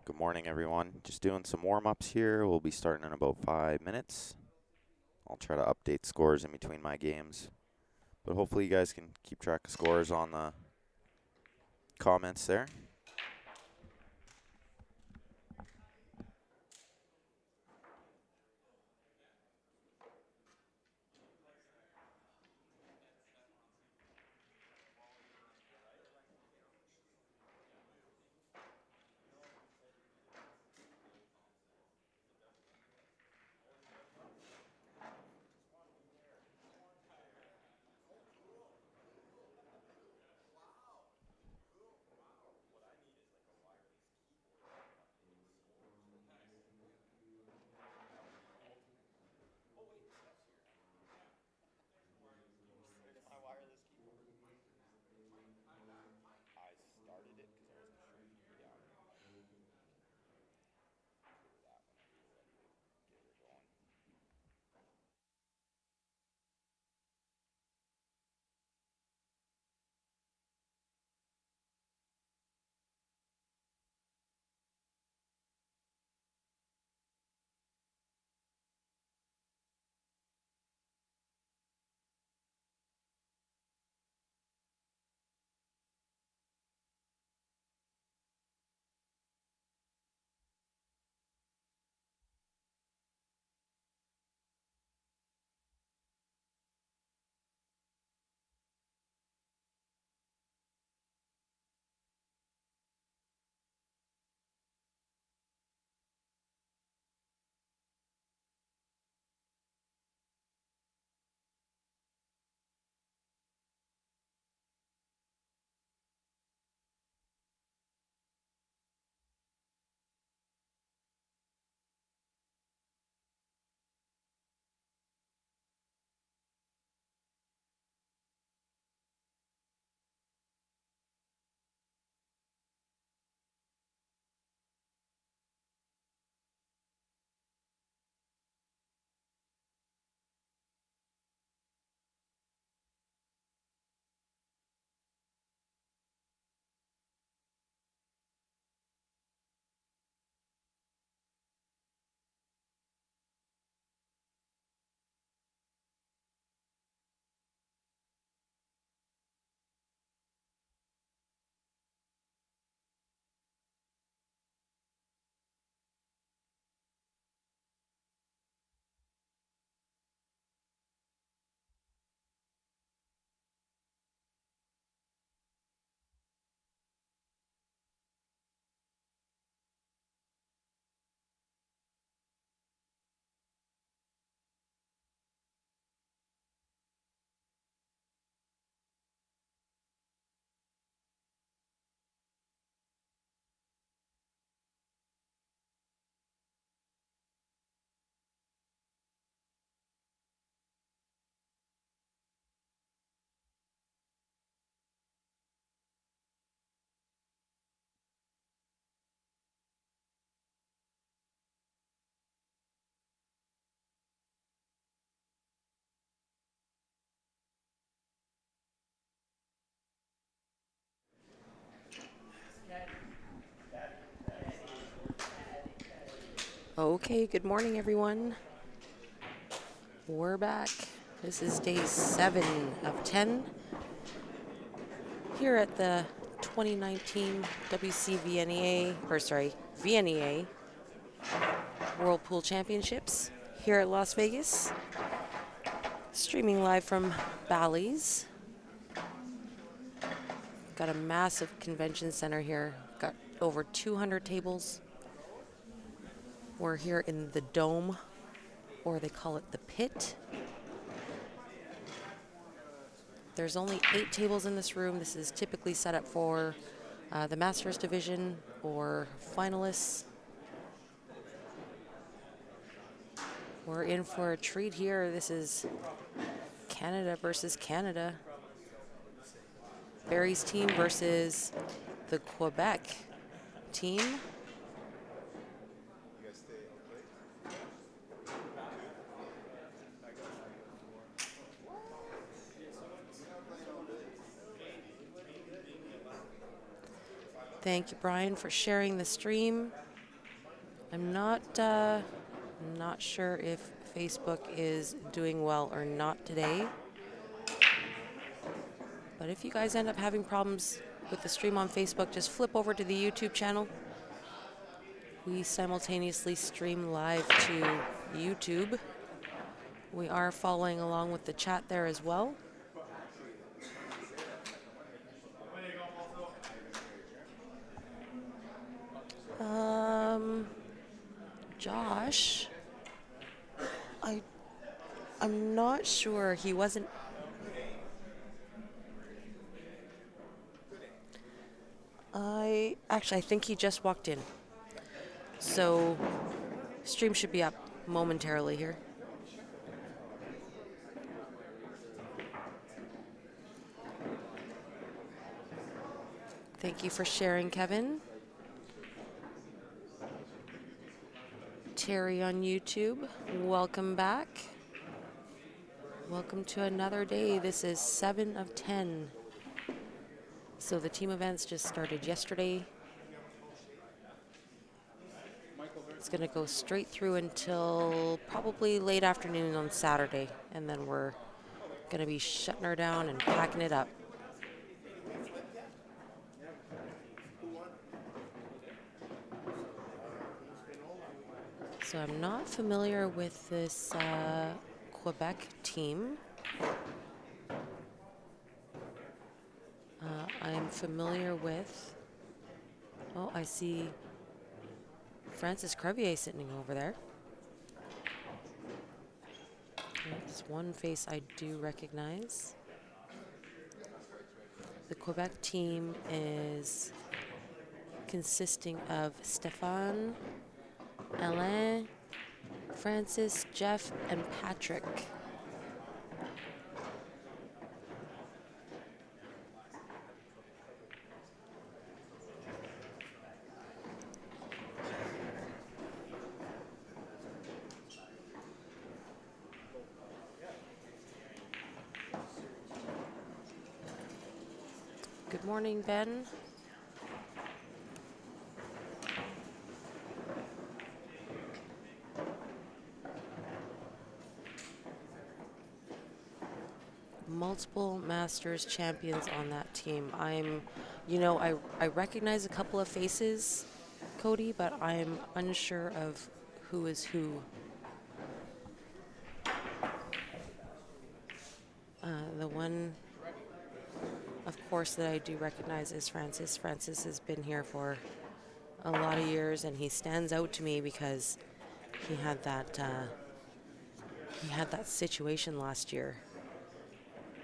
Good morning, everyone. Just doing some warm-ups here. We'll be starting in about 5 minutes. I'll try to update scores in between my games. But hopefully you guys can keep track of scores on the comments there. Okay, good morning, everyone. We're back. This is day 7 of 10 here at the 2019 WCVNEA, VNEA World Pool Championships here at Las Vegas. Streaming live from Ballys. Got a massive convention center here. Got over 200 tables. We're here in the Dome, or they call it the Pit. There's only 8 tables in this room. This is typically set up for the Masters division or finalists. We're in for a treat here. This is Canada versus Canada. Barry's team versus the Quebec team. Thank you, Brian, for sharing the stream. I'm not sure if Facebook is doing well or not today. But if you guys end up having problems with the stream on Facebook, just flip over to the YouTube channel. We simultaneously stream live to YouTube. We are following along with the chat there as well. Josh, I I'm not sure. He wasn't. I think he just walked in. So stream should be up momentarily here. Thank you for sharing, Kevin. Terry on YouTube, welcome back. Welcome to another day. This is 7 of 10. So the team events just started yesterday. It's going to go straight through until probably late afternoon on Saturday. And then we're going to be shutting her down and packing it up. So I'm not familiar with this Quebec team. I'm familiar with, oh, I see Francis Crevier sitting over there. There's one face I do recognize. The Quebec team is consisting of Stéphane, Alain, Francis, Jeff, and Patrick. Good morning, Ben. Multiple Masters champions on that team. I recognize a couple of faces, Cody, but I'm unsure of who is who. The one, of course, that I do recognize is Francis. Francis has been here for a lot of years, and he stands out to me because he had that situation last year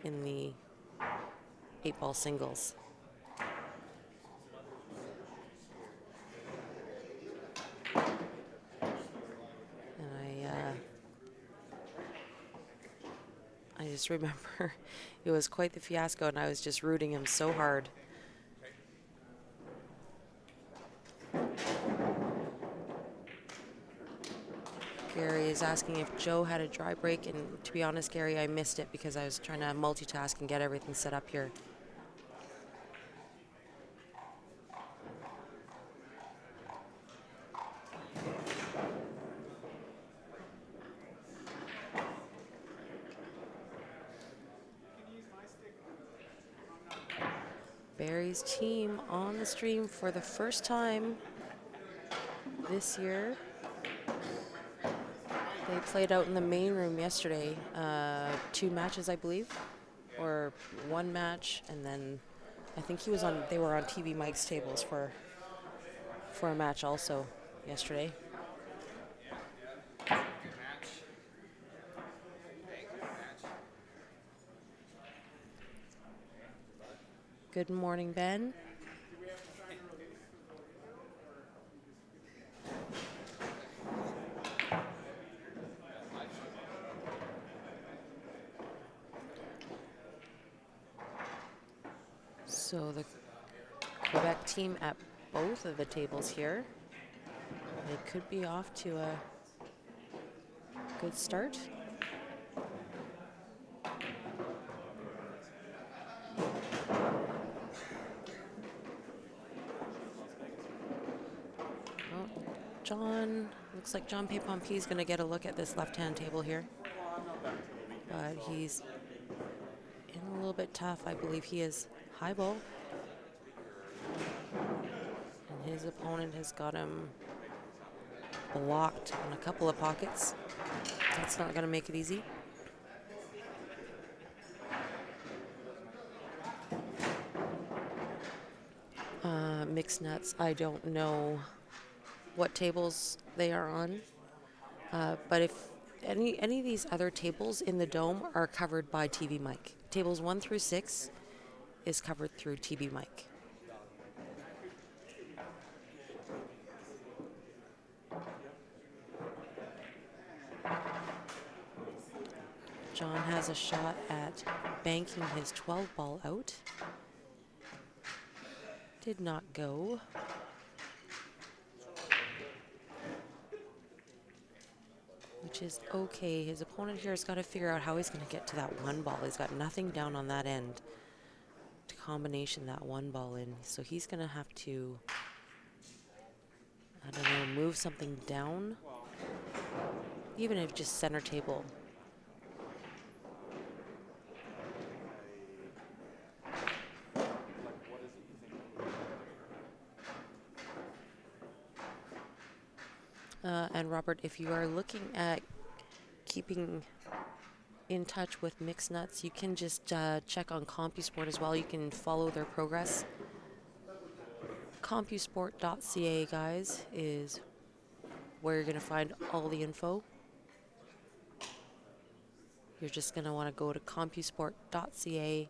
in the 8-ball singles. And I just remember it was quite the fiasco, and I was just rooting him so hard. Gary is asking if Joe had a dry break, and to be honest, Gary, I missed it because I was trying to multitask and get everything set up here. Barry's team on the stream for the first time this year. They played out in the main room yesterday, 2 matches, I believe, or 1 match, and then I think they were on TV Mike's tables for a match also yesterday. Good morning, Ben. So the Quebec team at both of the tables here. They could be off to a good start. Oh, John, looks like John Pépompi is going to get a look at this left-hand table here. But he's in a little bit tough. I believe he is high ball. And his opponent has got him blocked on a couple of pockets. That's not going to make it easy. Mixed nuts, I don't know what tables they are on. But if any of these other tables in the dome are covered by TV mic. Tables 1 through 6 is covered through TV mic. John has a shot at banking his 12 ball out. Did not go. Which is okay. His opponent here has got to figure out how he's going to get to that one ball. He's got nothing down on that end to combination that one ball in. So he's going to have to, I don't know, move something down. Even if just center table. And Robert, if you are looking at keeping in touch with Mixed Nuts, you can just check on CompuSport as well. You can follow their progress. CompuSport.ca, guys, is where you're going to find all the info. You're just going to want to go to CompuSport.ca,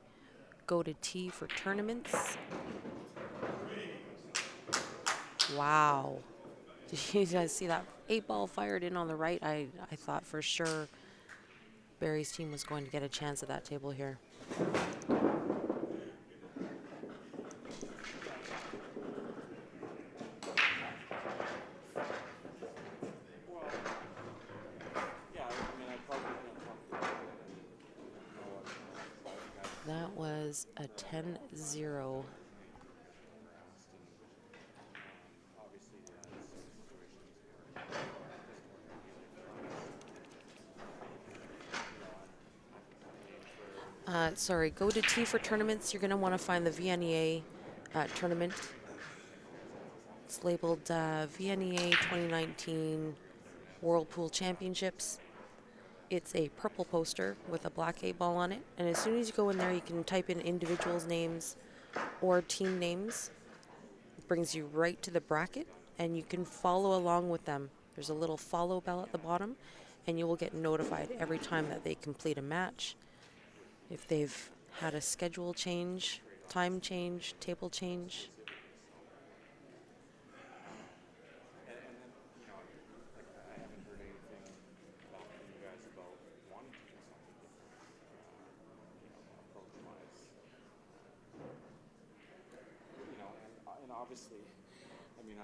go to T for tournaments. Wow. Did you guys see that 8-ball fired in on the right? I thought for sure Barry's team was going to get a chance at that table here. That was a 10-0. Sorry, go to T for tournaments. You're going to want to find the VNEA tournament. It's labeled VNEA 2019 Whirlpool Championships. It's a purple poster with a black 8-ball on it. And as soon as you go in there, you can type in individuals' names or team names. It brings you right to the bracket, and you can follow along with them. There's a little follow bell at the bottom, and you will get notified every time that they complete a match. If they've had a schedule change, time change, table change. Obviously, I mean,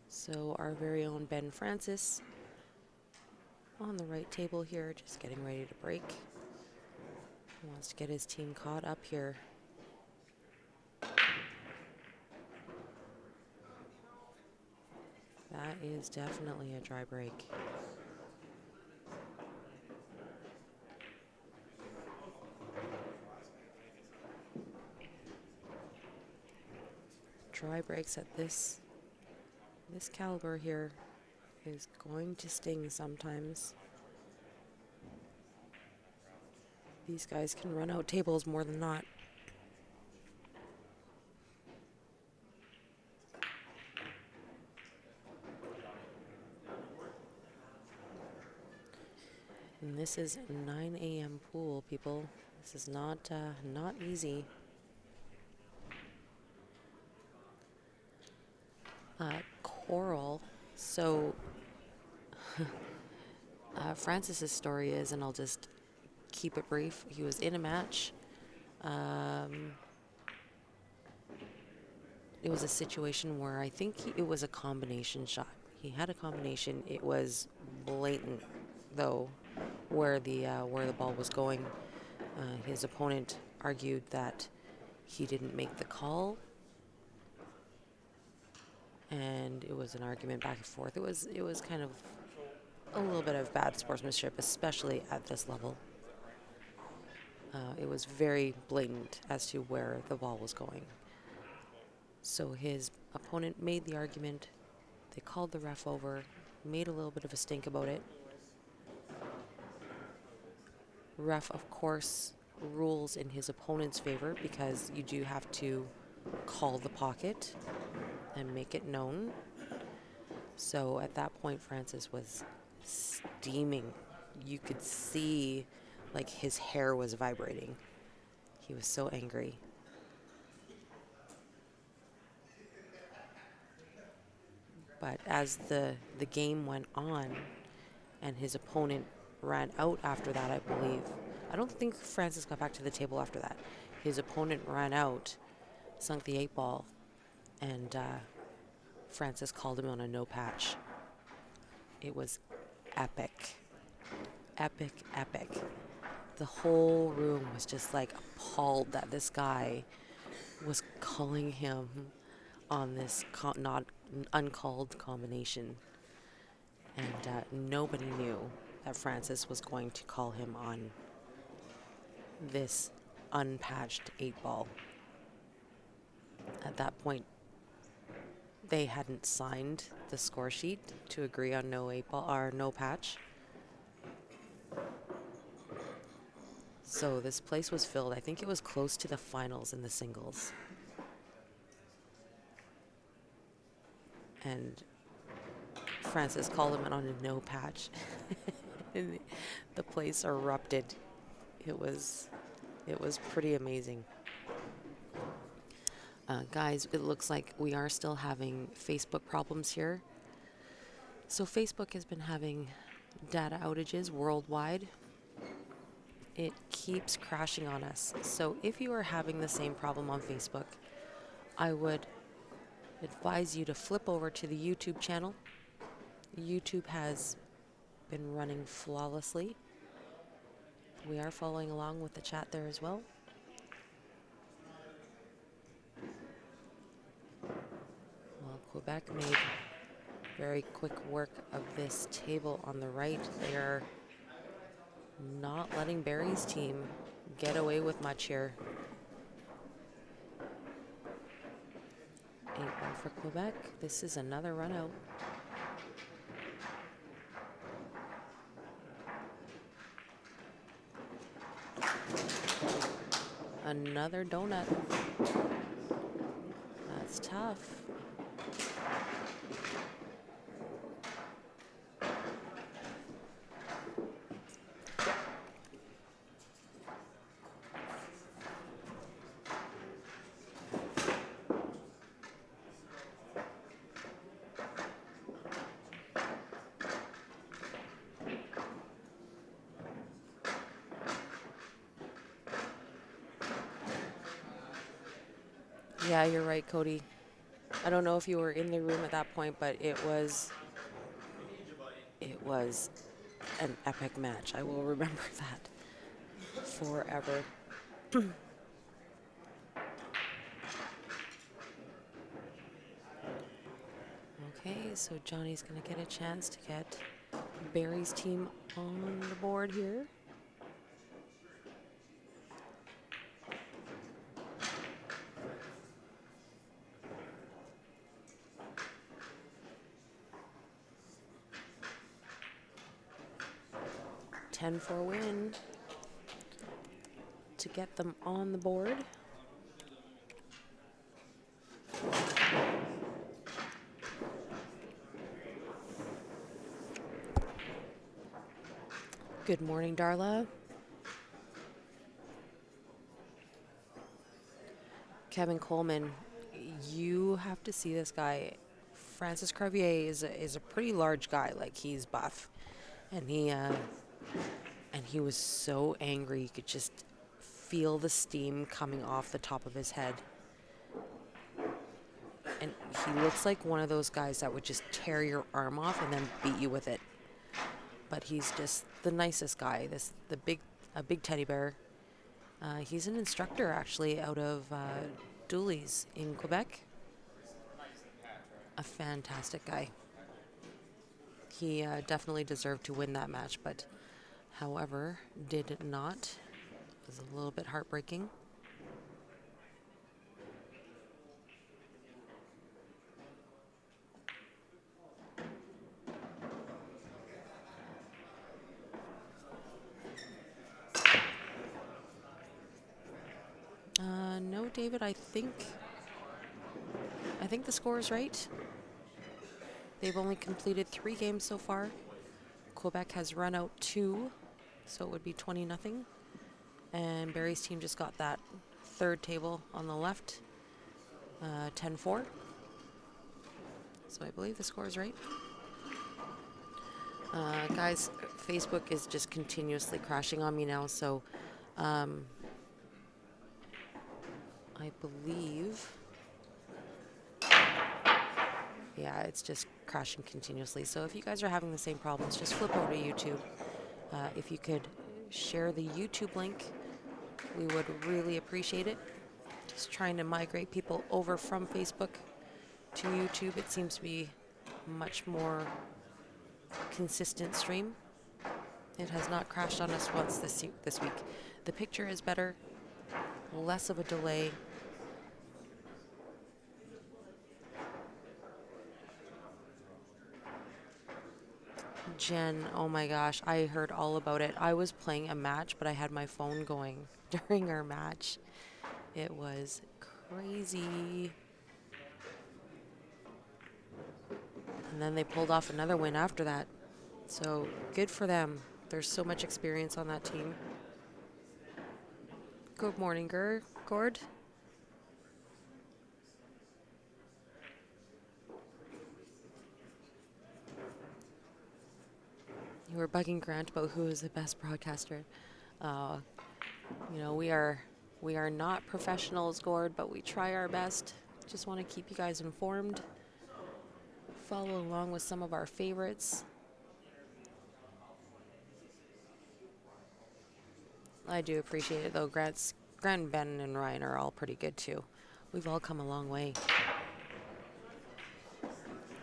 So our very own Ben Francis on the right table here, just getting ready to break. He wants to get his team caught up here. That is definitely a dry break. Dry breaks at this caliber here is going to sting sometimes. These guys can run out tables more than not. And this is 9 a.m. pool, people. This is not easy. Coral. So Francis's story is, and I'll just keep it brief. He was in a match. It was a situation where I think it was a combination shot. He had a combination. It was blatant, though, where the ball was going. His opponent argued that He didn't make the call, and it was an argument back and forth. It was kind of a little bit of bad sportsmanship, especially at this level. It was very blatant as to where the ball was going. So his opponent made the argument. They called the ref over, made a little bit of a stink about it. Ref, of course, rules in his opponent's favor because you do have to call the pocket and make it known. So at that point, Francis was steaming. You could see like his hair was vibrating. He was so angry. But as the game went on and his opponent ran out after that, I believe. I don't think Francis got back to the table after that. His opponent ran out, sunk the 8-ball, and Francis called him on a no patch. It was epic. Epic, epic. The whole room was just like appalled that this guy was calling him on this not uncalled combination. And nobody knew that Francis was going to call him on this unpatched 8-ball. At that point, they hadn't signed the score sheet to agree on no 8-ball or no patch. So this place was filled. I think it was close to the finals in the singles. And Francis called him on a no patch. And the place erupted. It was pretty amazing. Guys, it looks like we are still having Facebook problems here. So Facebook has been having data outages worldwide. It keeps crashing on us. So if you are having the same problem on Facebook, I would advise you to flip over to the YouTube channel. YouTube has been running flawlessly. We are following along with the chat there as well. Well, Quebec made very quick work of this table on the right. They are not letting Barry's team get away with much here. 8-ball for Quebec. This is another run out. Another donut. That's tough. Yeah, you're right, Cody. I don't know if you were in the room at that point, but it was an epic match. I will remember that forever. Okay, so Johnny's going to get a chance to get Barry's team on the board here. For a win to get them on the board. Good morning, Darla. Kevin Coleman, you have to see this guy. Francis Crevier is a pretty large guy. Like, he's buff, and he was so angry. You could just feel the steam coming off the top of his head. And he looks like one of those guys that would just tear your arm off and then beat you with it. But he's just the nicest guy. A big teddy bear. He's an instructor actually out of Dooley's in Quebec. A fantastic guy. He definitely deserved to win that match, but however, did not. It was a little bit heartbreaking. No, David, I think the score is right. They've only completed 3 games so far. Quebec has run out 2, so it would be 20-0. And Barry's team just got that third table on the left, 10-4. So I believe the score is right. Guys, Facebook is just continuously crashing on me now, so I believe, yeah, it's just crashing continuously. So if you guys are having the same problems, just flip over to YouTube. If you could share the YouTube link, we would really appreciate it. Just trying to migrate people over from Facebook to YouTube. It seems to be much more consistent stream. It has not crashed on us once this week. The picture is better, less of a delay. Jen, oh my gosh, I heard all about it. I was playing a match, but I had my phone going during our match. It was crazy. And then they pulled off another win after that. So good for them. There's so much experience on that team. Good morning, Gord. You were bugging Grant about who is the best broadcaster. Uh, we are not professionals, Gord, but we try our best. Just want to keep you guys informed. Follow along with some of our favorites. I do appreciate it though. Grant, Ben, and Ryan are all pretty good too. We've all come a long way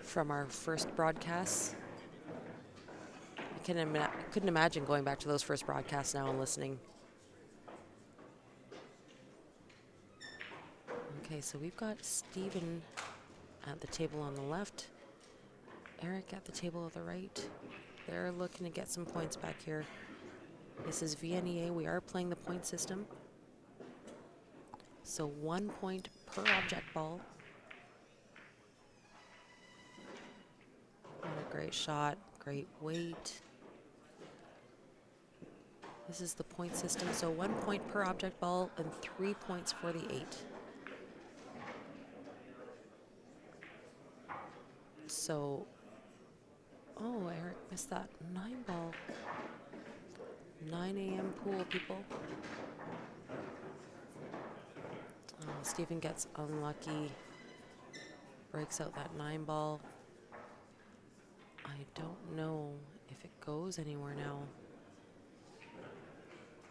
from our first broadcasts. Couldn't imagine going back to those first broadcasts now and listening. Okay, so we've got Steven at the table on the left, Eric at the table on the right. They're looking to get some points back here. This is VNEA. We are playing the point system. So 1 point per object ball. What a great shot, great weight. This is the point system, so 1 point per object ball and 3 points for the 8. So, oh, Eric missed that 9 ball. 9 a.m. pool, people. Stephen gets unlucky, breaks out that 9 ball. I don't know if it goes anywhere now.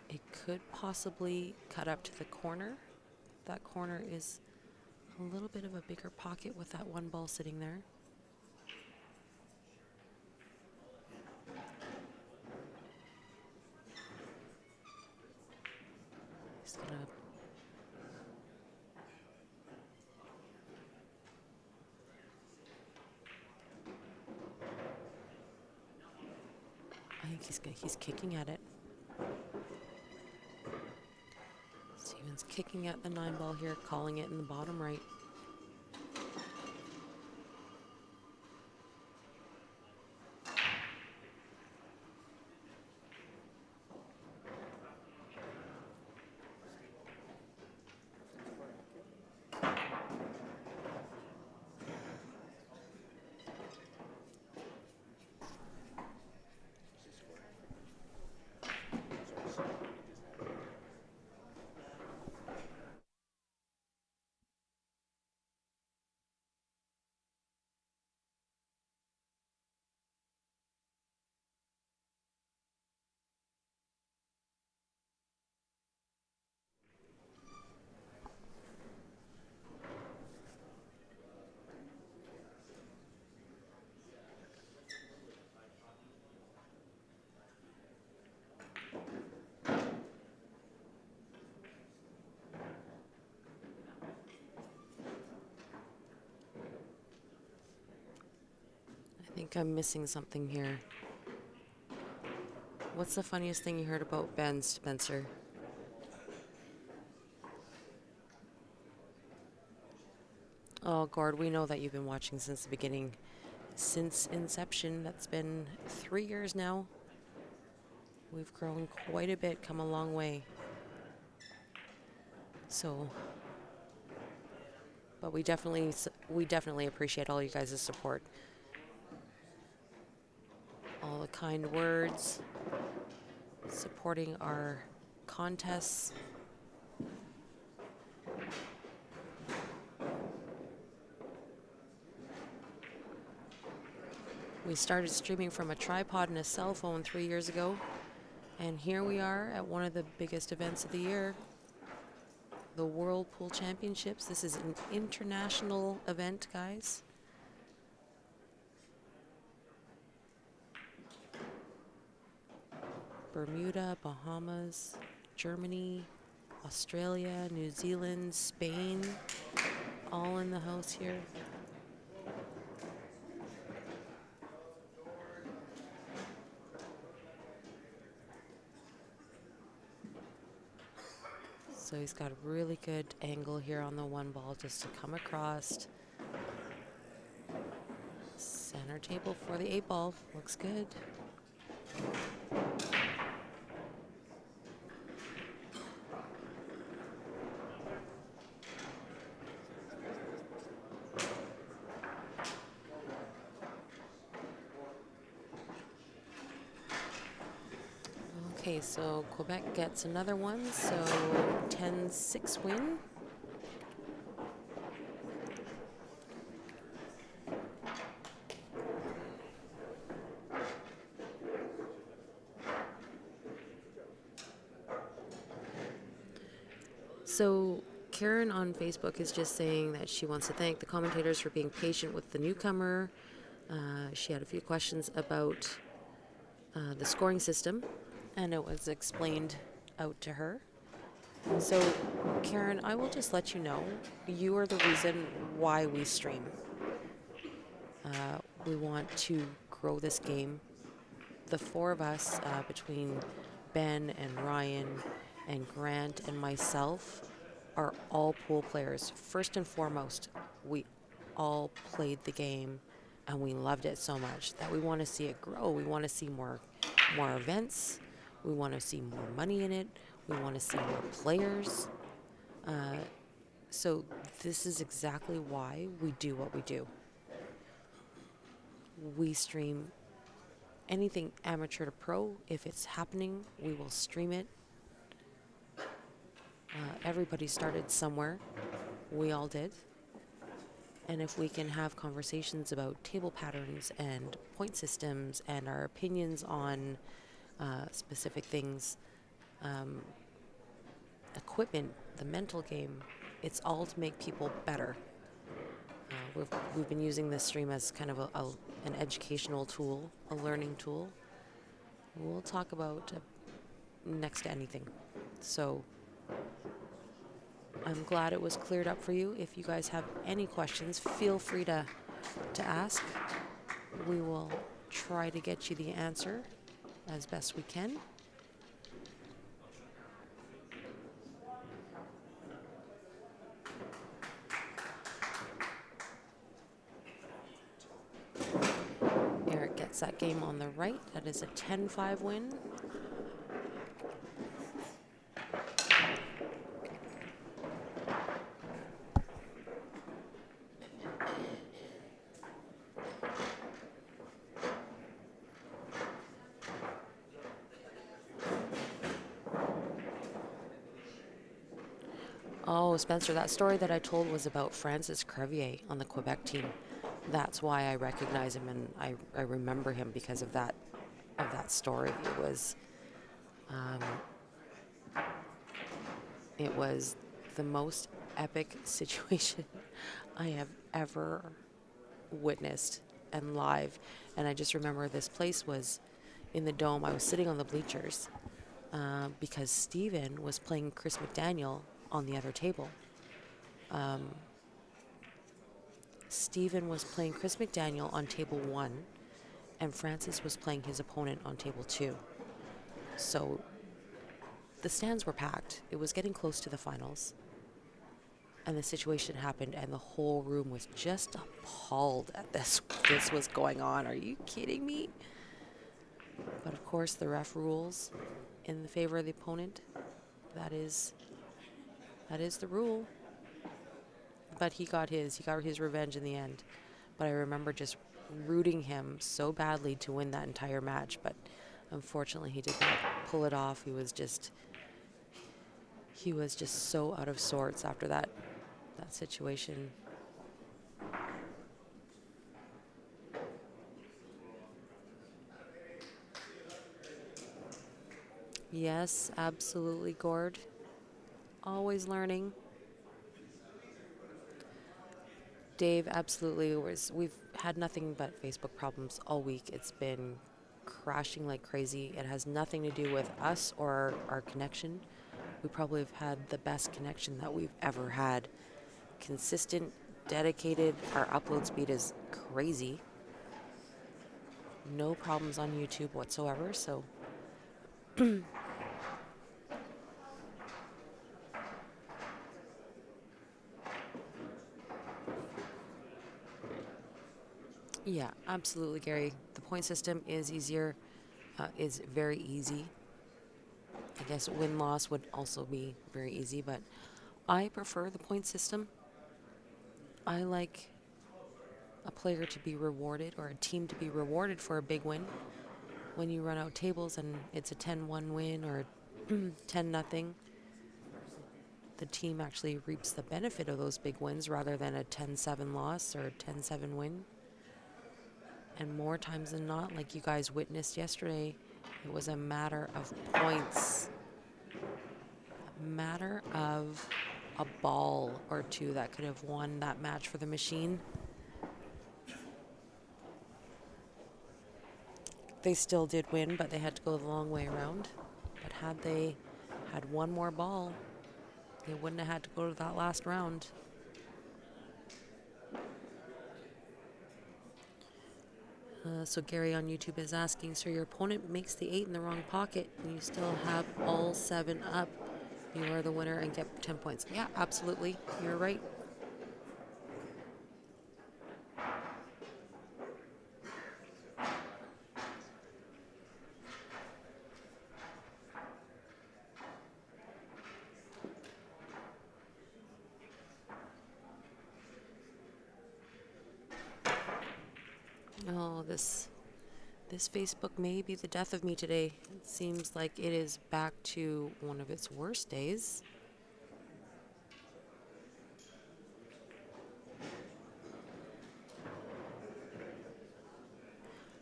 It could possibly cut up to the corner. That corner is a little bit of a bigger pocket with that 1 ball sitting there. He's gonna I think he's kicking at it. Steven's kicking at the 9 ball here, calling it in the bottom right. think I'm missing something here. What's the funniest thing you heard about Ben, Spencer? Oh, Gord, we know that you've been watching since the beginning. Since inception, that's been 3 years now. We've grown quite a bit, come a long way. So, but we definitely appreciate all you guys' support. All the kind words, supporting our contests. We started streaming from a tripod and a cell phone 3 years ago, and here we are at one of the biggest events of the year, the World Pool Championships. This is an international event, guys. Bermuda, Bahamas, Germany, Australia, New Zealand, Spain, all in the house here. So he's got a really good angle here on the one ball just to come across. Center table for the 8-ball. Looks good. Okay, so Quebec gets another one, so 10-6 win. So Karen on Facebook is just saying that she wants to thank the commentators for being patient with the newcomer. She had a few questions about the scoring system, and it was explained out to her. So, Karen, I will just let you know, you are the reason why we stream. We want to grow this game. The four of us, between Ben and Ryan and Grant and myself, are all pool players. First and foremost, we all played the game and we loved it so much that we want to see it grow. We want to see more events. We want to see more money in it. We want to see more players. So this is exactly why we do what we do. We stream anything amateur to pro. If it's happening, we will stream it. Everybody started somewhere. We all did. And if we can have conversations about table patterns and point systems and our opinions on specific things, equipment, the mental game, it's all to make people better. We've been using this stream as kind of an educational tool, a learning tool. We'll talk about next to anything. So I'm glad it was cleared up for you. If you guys have any questions, feel free to ask. We will try to get you the answer as best we can. Eric gets that game on the right. That is a 10-5 win. Oh, Spencer, that story that I told was about Francis Crevier on the Quebec team. That's why I recognize him and I remember him because of that story. It was the most epic situation I have ever witnessed and live. And I just remember this place was in the dome. I was sitting on the bleachers because Steven was playing Chris McDaniel on the other table. Steven was playing Chris McDaniel on table 1, and Francis was playing his opponent on table 2. So the stands were packed. It was getting close to the finals. And the situation happened, and the whole room was just appalled at this. This was going on. Are you kidding me? But of course, the ref rules in the favor of the opponent. That is the rule. But he got his revenge in the end. But I remember just rooting him so badly to win that entire match. But unfortunately, he did not pull it off. He was just so out of sorts after that situation. Yes, absolutely, Gord. Always learning. Dave, absolutely. We've had nothing but Facebook problems all week. It's been crashing like crazy. It has nothing to do with us or our connection. We probably have had the best connection that we've ever had. Consistent, dedicated. Our upload speed is crazy. No problems on YouTube whatsoever. So yeah, absolutely, Gary. The point system is easier, is very easy. I guess win-loss would also be very easy, but I prefer the point system. I like a player to be rewarded or a team to be rewarded for a big win. When you run out tables and it's a 10-1 win or 10-0, the team actually reaps the benefit of those big wins rather than a 10-7 loss or a 10-7 win. And more times than not, like you guys witnessed yesterday, it was a matter of points. A matter of a ball or two that could have won that match for the machine. They still did win, but they had to go the long way around. But had they had one more ball, they wouldn't have had to go to that last round. So Gary on YouTube is asking, so your opponent makes the 8 in the wrong pocket and you still have all 7 up. You are the winner and get 10 points. Yeah, absolutely. You're right. Oh, this Facebook may be the death of me today. It seems like it is back to one of its worst days.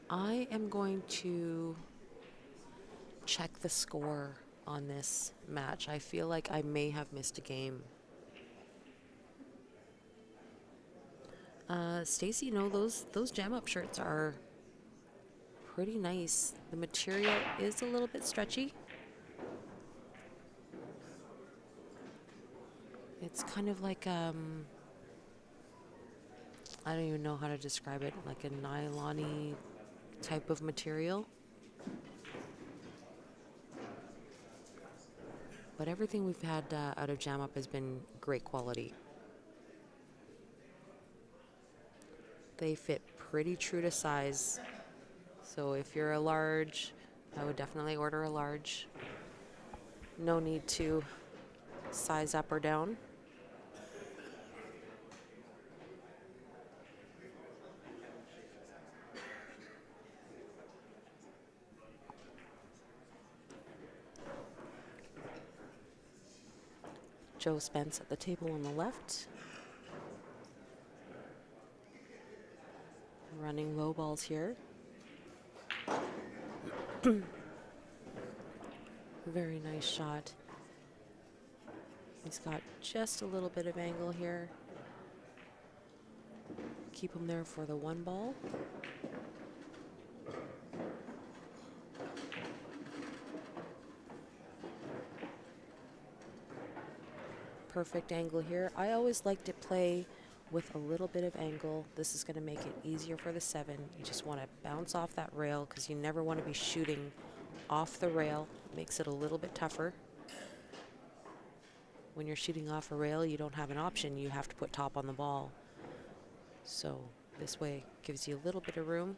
I am going to check the score on this match. I feel like I may have missed a game. Stacy, you know, those jam up shirts are pretty nice. The material is a little bit stretchy. It's kind of like I don't even know how to describe it, like a nylon-y type of material. But everything we've had out of Jam Up has been great quality. They fit pretty true to size. So if you're a large, I would definitely order a large. No need to size up or down. Joe Spence at the table on the left. Running low balls here. Very nice shot. He's got just a little bit of angle here. Keep him there for the 1 ball. Perfect angle here. I always like to play with a little bit of angle. This is going to make it easier for the 7. You just want to bounce off that rail because you never want to be shooting off the rail. Makes it a little bit tougher. When you're shooting off a rail, you don't have an option. You have to put top on the ball. So this way gives you a little bit of room.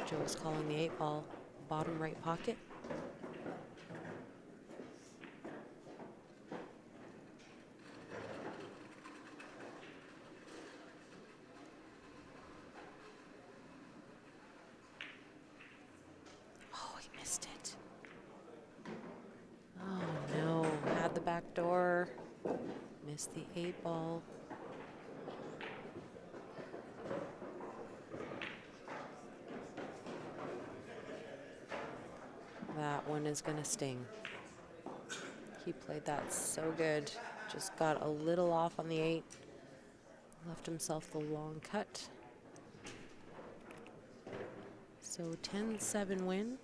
Joe is calling the 8 ball bottom right pocket. Oh, he missed it. Oh no, had the back door. Missed the 8 ball. That one is gonna sting. He played that so good. Just got a little off on the 8. Left himself the long cut. So 10-7 win.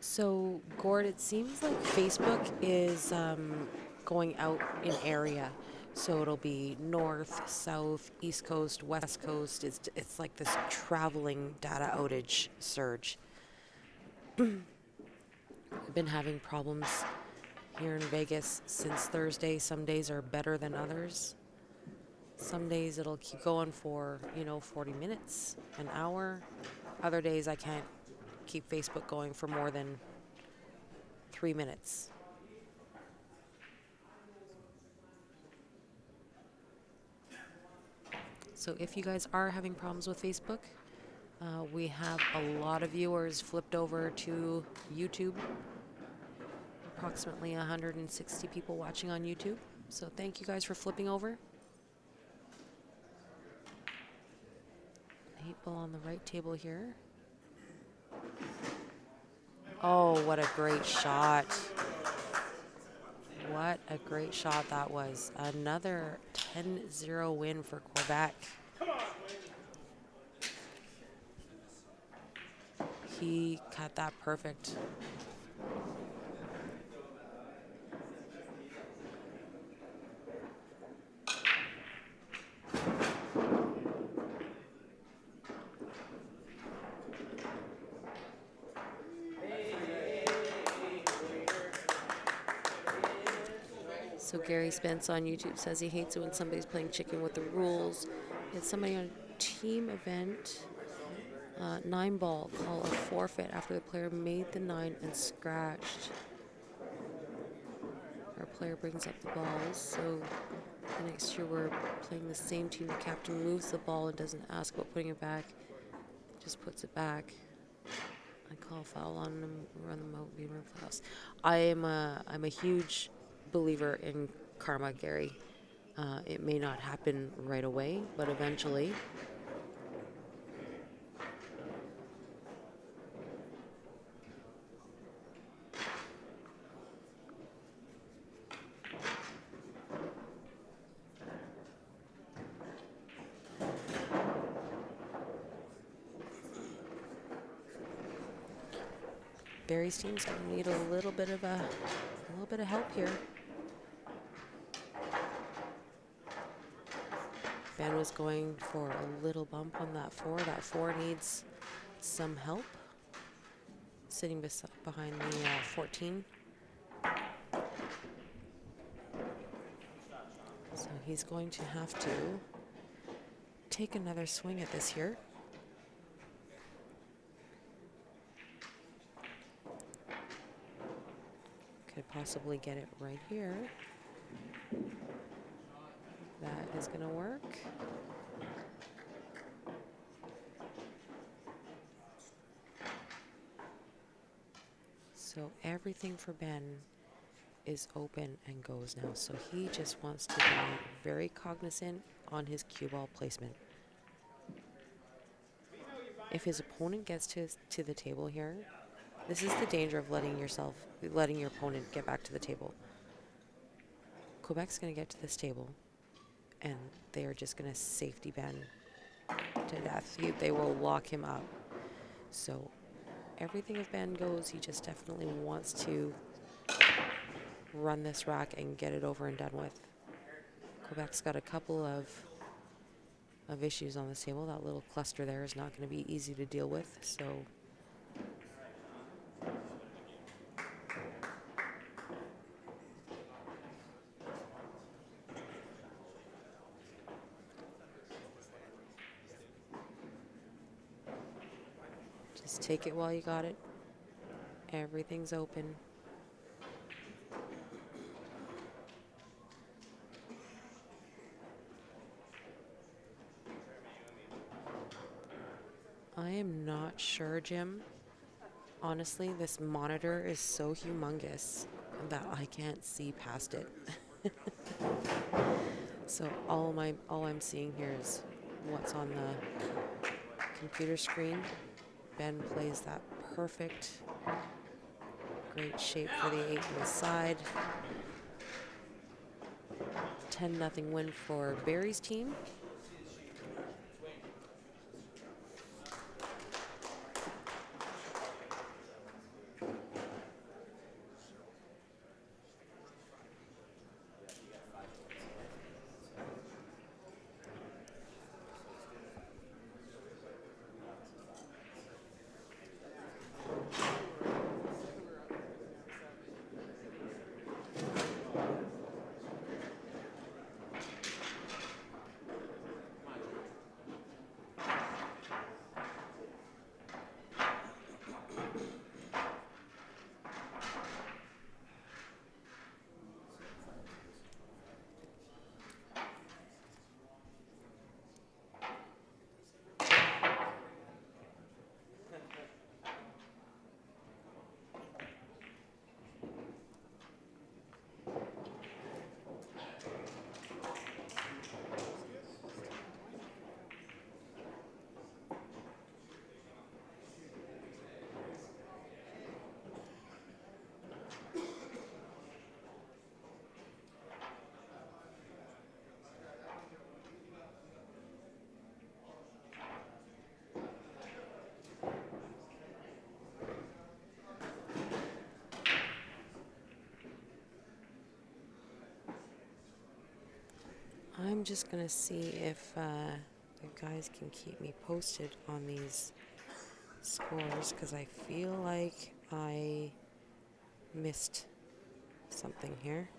So Gord, it seems like Facebook is going out in area. So it'll be north, south, east coast, west coast. It's like this traveling data outage surge. We've been having problems here in Vegas since Thursday. Some days are better than others. Some days it'll keep going for, 40 minutes, an hour. Other days I can't keep Facebook going for more than 3 minutes. So if you guys are having problems with Facebook, we have a lot of viewers flipped over to YouTube. Approximately 160 people watching on YouTube. So thank you guys for flipping over. 8 ball on the right table here. Oh, what a great shot. What a great shot that was. Another 10-0 win for Quebec. He cut that perfect. So Gary Spence on YouTube says he hates it when somebody's playing chicken with the rules. It's somebody on a team event. 9 ball, call a forfeit after the player made the 9 and scratched. Our player brings up the balls. So the next year we're playing the same team. The captain moves the ball and doesn't ask about putting it back. Just puts it back. I call foul on him, run them out, be run fouls. I'm a huge believer in karma, Gary. It may not happen right away, but eventually. Barry's team's going to need a little bit of help here. Ben was going for a little bump on that 4. That 4 needs some help. Sitting behind the 14. So he's going to have to take another swing at this here. Could possibly get it right here. That is going to work. So everything for Ben is open and goes now. So he just wants to be very cognizant on his cue ball placement. If his opponent gets to the table here, this is the danger of letting your opponent get back to the table. Quebec's going to get to this table, and they are just going to safety Ben to death. They will lock him up. So everything if Ben goes, he just definitely wants to run this rack and get it over and done with. Quebec's got a couple of issues on this table. That little cluster there is not going to be easy to deal with. So just take it while you got it. Everything's open. I am not sure, Jim. Honestly, this monitor is so humongous that I can't see past it. So all I'm seeing here is what's on the computer screen. Ben plays that perfect. Great shape for the 8 on the side. 10-0 win for Barry's team. I'm just gonna see if you guys can keep me posted on these scores because I feel like I missed something here.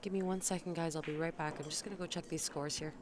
Give me 1 second, guys. I'll be right back. I'm just gonna go check these scores here.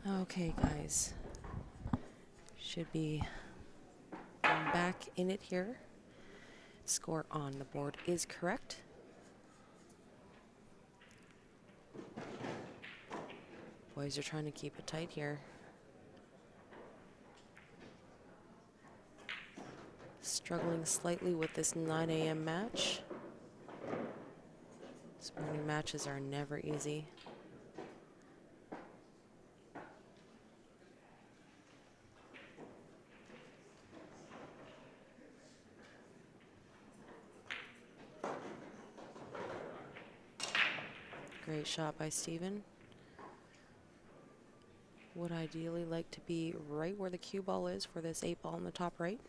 Okay, guys. Should be back in it here. Score on the board is correct. Boys are trying to keep it tight here. Struggling slightly with this 9 a.m. match. These morning matches are never easy. Great shot by Steven. Would ideally like to be right where the cue ball is for this 8 ball in the top right.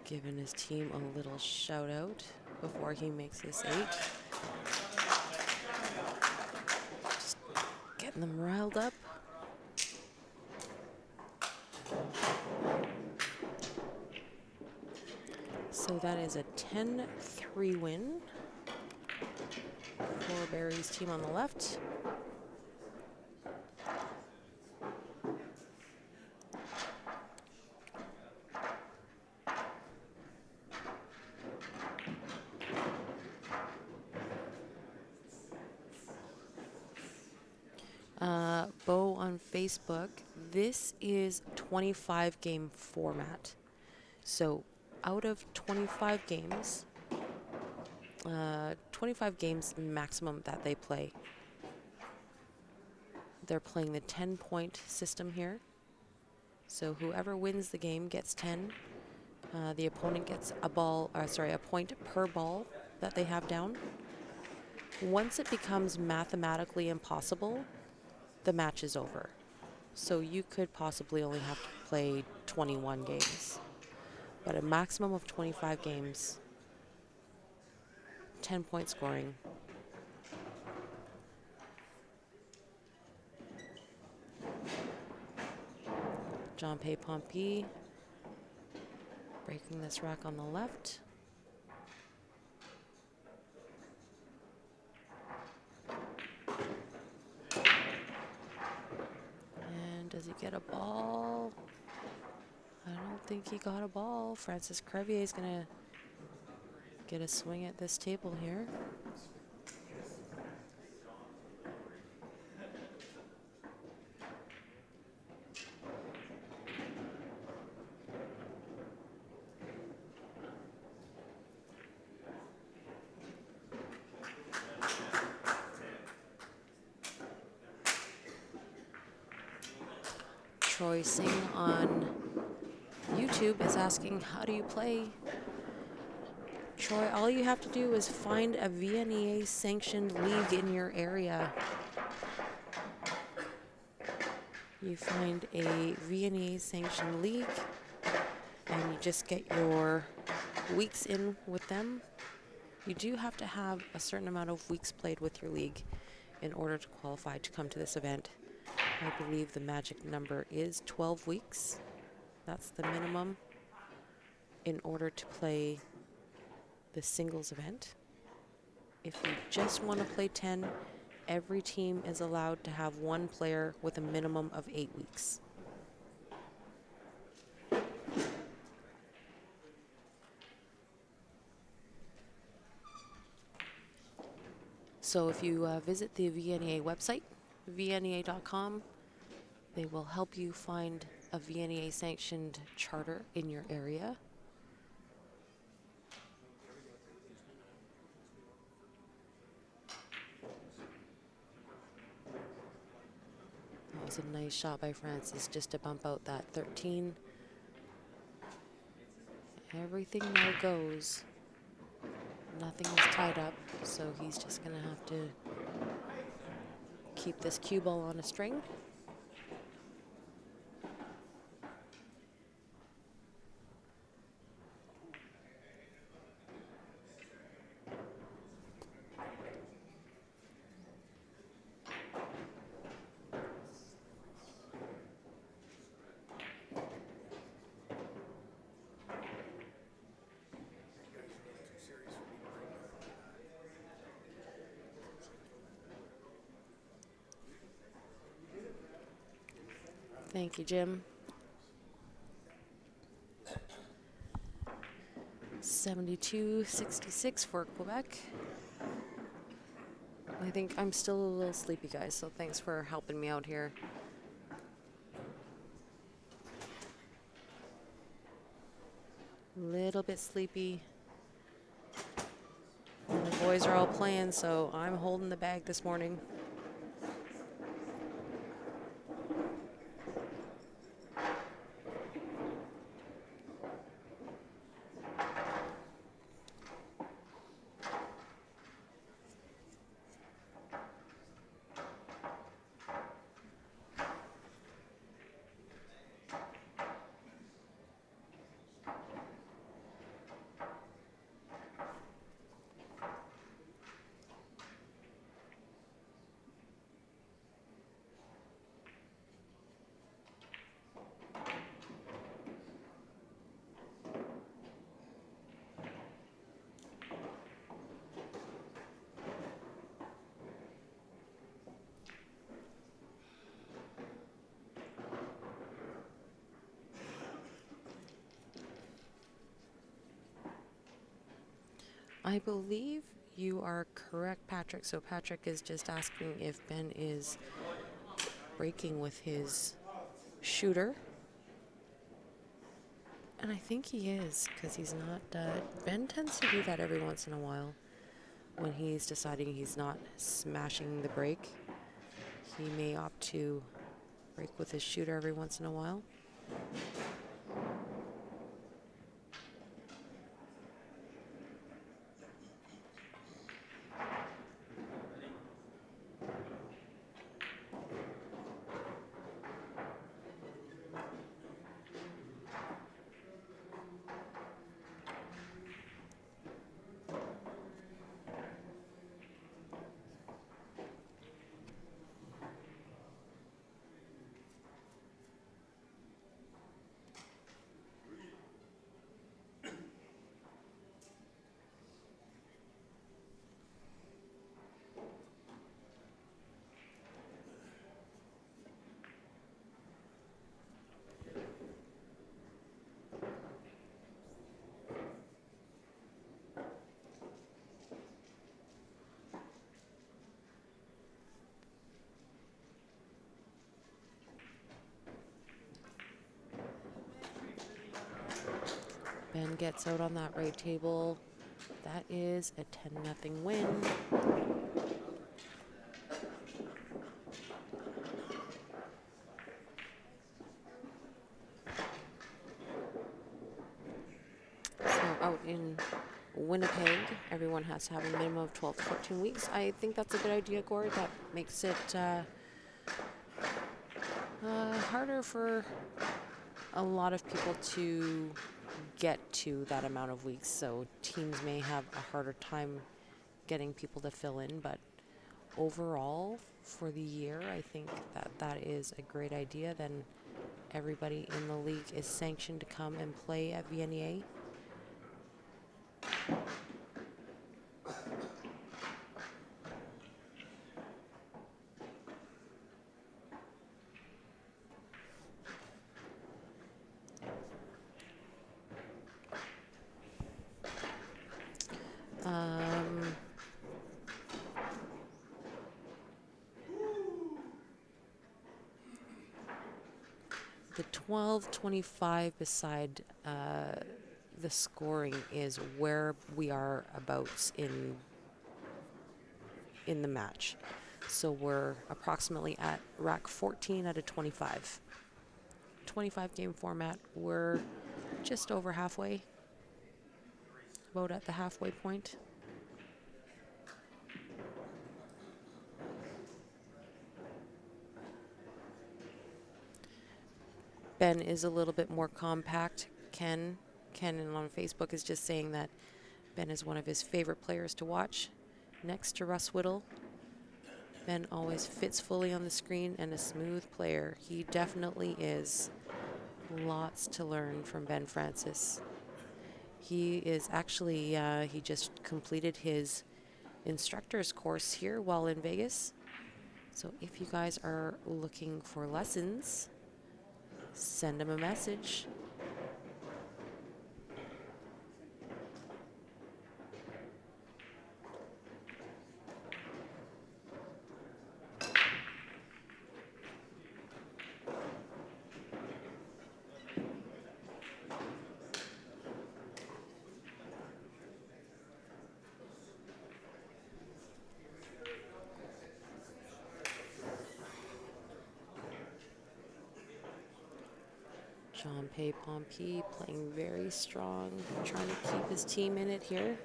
Giving his team a little shout out before he makes this 8. Just getting them riled up. So that is a 10-3 win for Barry's team on the left. Bo on Facebook, this is 25 game format. So out of 25 games, 25 games maximum that they play. They're playing the 10-point system here. So whoever wins the game gets 10. The opponent gets a point per ball that they have down. Once it becomes mathematically impossible, the match is over. So you could possibly only have to play 21 games. But a maximum of 25 games, 10-point scoring. John Pay Pompey breaking this rack on the left. And does he get a ball? I don't think he got a ball. Francis Crevier is going to get a swing at this table here. Troy Singh on YouTube is asking, how do you play? Troy, all you have to do is find a VNEA sanctioned league in your area. You find a VNEA sanctioned league and you just get your weeks in with them. You do have to have a certain amount of weeks played with your league in order to qualify to come to this event. I believe the magic number is 12 weeks. That's the minimum in order to play the singles event. If you just want to play 10, every team is allowed to have one player with a minimum of 8 weeks. So if you visit the VNEA website, vnea.com, they will help you find a VNEA sanctioned charter in your area. That was a nice shot by Francis just to bump out that 13. Everything now goes. Nothing is tied up, so he's just going to have to keep this cue ball on a string. Thank you, Jim. 72-66 for Quebec. I think I'm still a little sleepy, guys, so thanks for helping me out here. Little bit sleepy. And the boys are all playing, so I'm holding the bag this morning. I believe you are correct, Patrick. So Patrick is just asking if Ben is breaking with his shooter. And I think he is, because he's not. Ben tends to do that every once in a while when he's deciding he's not smashing the break. He may opt to break with his shooter every once in a while. Ben gets out on that right table. That is a 10-0 win. So out in Winnipeg, everyone has to have a minimum of 12 to 14 weeks. I think that's a good idea, Gord. That makes it harder for a lot of people to get to that amount of weeks. So teams may have a harder time getting people to fill in, but overall for the year, I think that that is a great idea. Then everybody in the league is sanctioned to come and play at VNEA. The 12-25 beside the scoring is where we are about in the match. So we're approximately at rack 14 out of 25. 25 game format. We're just over halfway. About at the halfway point. Ben is a little bit more compact. Ken on Facebook is just saying that Ben is one of his favorite players to watch. Next to Russ Whittle, Ben always fits fully on the screen and a smooth player. He definitely is. Lots to learn from Ben Francis. He is actually, he just completed his instructor's course here while in Vegas. So if you guys are looking for lessons, Send him a message. John Pay Pompey playing very strong, trying to keep his team in it here.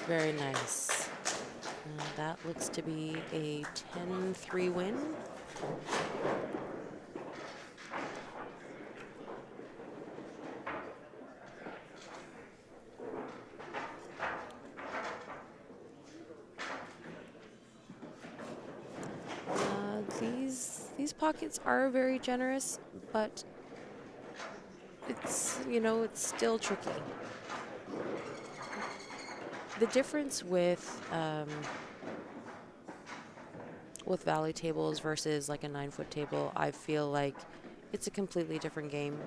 Very nice. That looks to be a 10-3 win. These pockets are very generous, but it's, you know, it's still tricky. The difference with valley tables versus like a 9-foot table, I feel like it's a completely different game.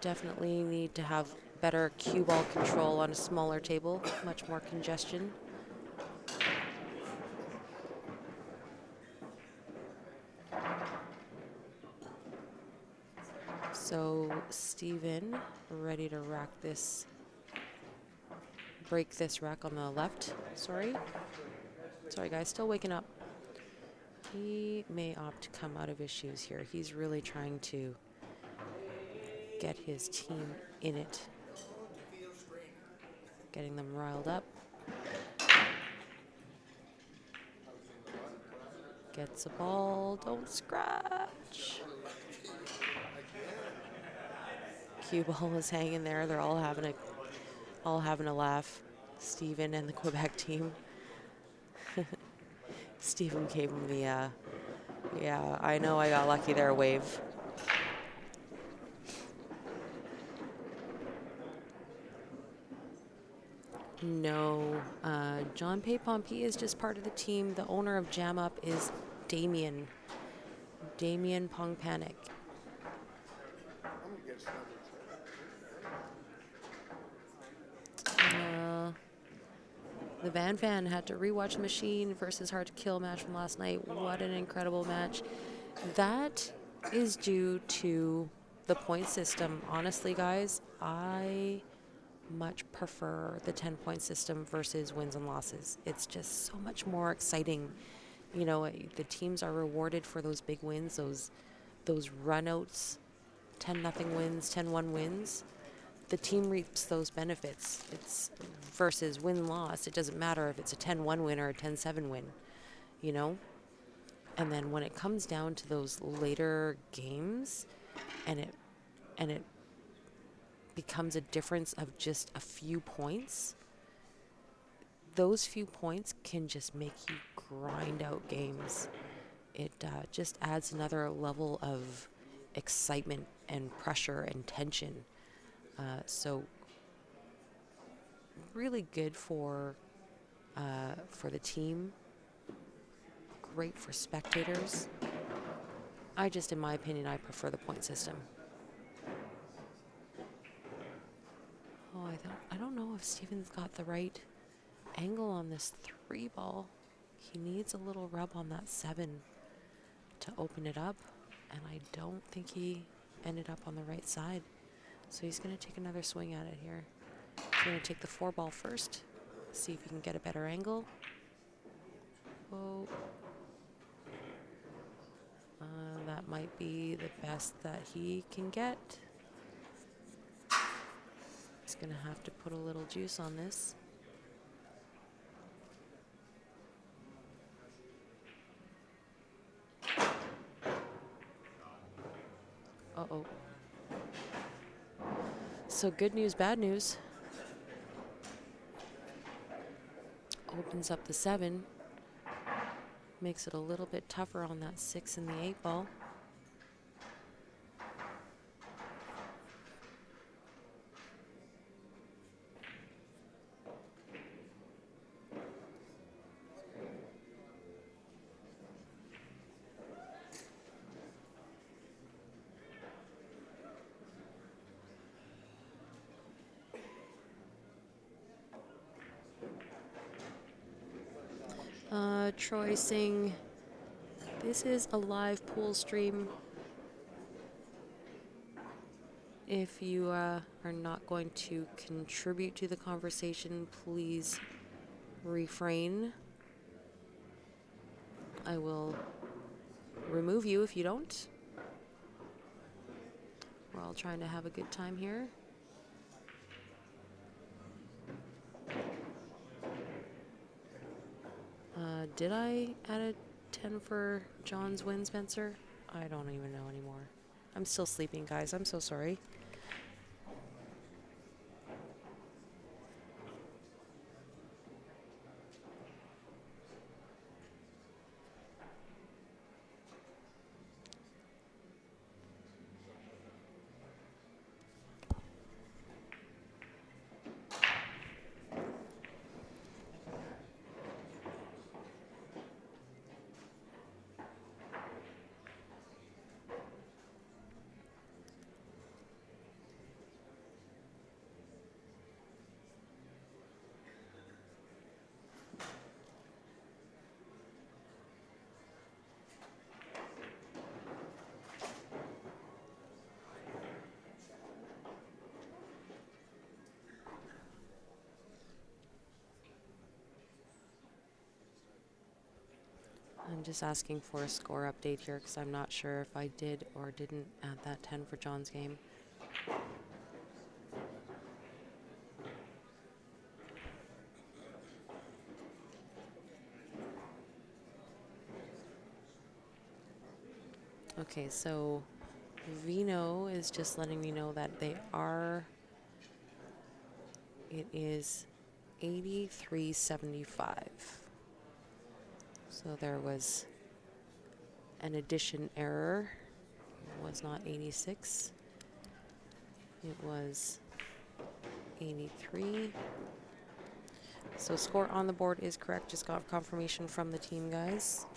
Definitely need to have better cue ball control on a smaller table, much more congestion. So Steven ready to break this rack on the left. Sorry guys, still waking up. He may opt to come out of his shoes here. He's really trying to get his team in it. Getting them riled up. Gets a ball, don't scratch. Cue ball is hanging there. They're all having a laugh. Steven and the Quebec team. Steven gave him the yeah, I know I got lucky there wave. No, John Pay Pompey is just part of the team. The owner of Jam Up is Damien Pong Panic. The Van Fan had to rewatch Machine versus Hard to Kill match from last night. What an incredible match. That is due to the point system. Honestly, guys, I much prefer the 10-point system versus wins and losses. It's just so much more exciting. You know, the teams are rewarded for those big wins, those runouts, 10-0 wins, 10-1 wins. The team reaps those benefits. It's versus win-loss. It doesn't matter if it's a 10-1 win or a 10-7 win, you know? And then when it comes down to those later games and it becomes a difference of just a few points, those few points can just make you grind out games. It just adds another level of excitement and pressure and tension. So really good for the team. Great for spectators. In my opinion, I prefer the point system. Oh, I don't know if Steven's got the right angle on this 3 ball. He needs a little rub on that 7 to open it up, and I don't think he ended up on the right side. So he's going to take another swing at it here. He's going to take the 4 ball first, see if he can get a better angle. Oh. That might be the best that he can get. He's going to have to put a little juice on this. Uh-oh. So good news, bad news. Opens up the 7. Makes it a little bit tougher on that 6 and the 8 ball. Troy Singh, this is a live pool stream. If you are not going to contribute to the conversation, please refrain. I will remove you if you don't. We're all trying to have a good time here. Did I add a 10 for John's win, Spencer? I don't even know anymore. I'm still sleeping, guys. I'm so sorry. I'm just asking for a score update here because I'm not sure if I did or didn't add that 10 for John's game. Okay, so Vino is just letting me know that they are. It is 83.75. So there was an addition error. It was not 86. It was 83. So score on the board is correct. Just got confirmation from the team, guys.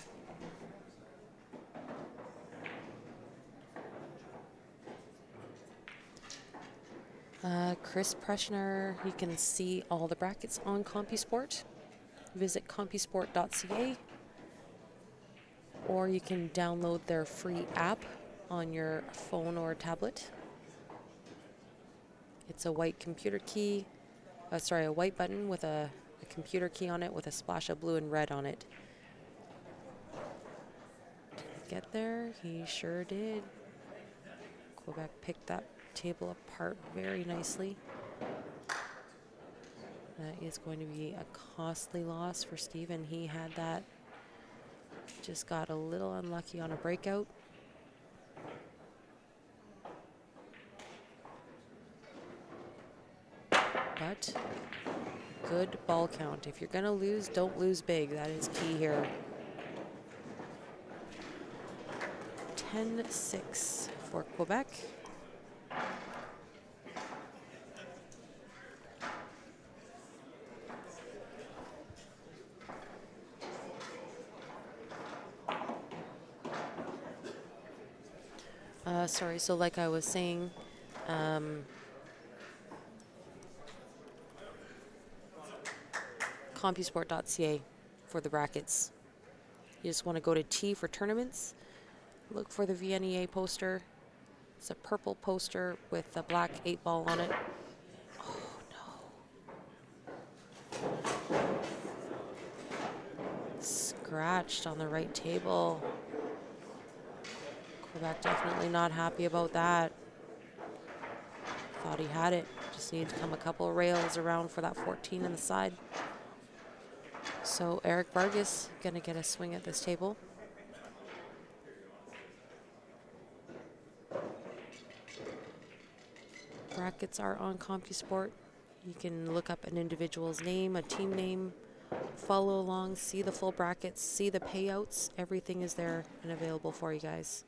Chris Preschner, you can see all the brackets on CompuSport. Visit compusport.ca, or you can download their free app on your phone or tablet. It's a white computer key, a white button with a computer key on it with a splash of blue and red on it. Did he get there? He sure did. Quebec picked that table apart very nicely. That is going to be a costly loss for Steven. He had that. Just got a little unlucky on a breakout. But good ball count. If you're going to lose, don't lose big. That is key here. 10-6 for Quebec. Sorry, so like I was saying, compusport.ca for the brackets. You just want to go to T for tournaments. Look for the VNEA poster. It's a purple poster with a black 8-ball on it. Oh, no. Scratched on the right table. Quebec definitely not happy about that. Thought he had it. Just needed to come a couple of rails around for that 14 on the side. So Eric Vargas gonna get a swing at this table. Brackets are on CompuSport. You can look up an individual's name, a team name, follow along, see the full brackets, see the payouts. Everything is there and available for you guys.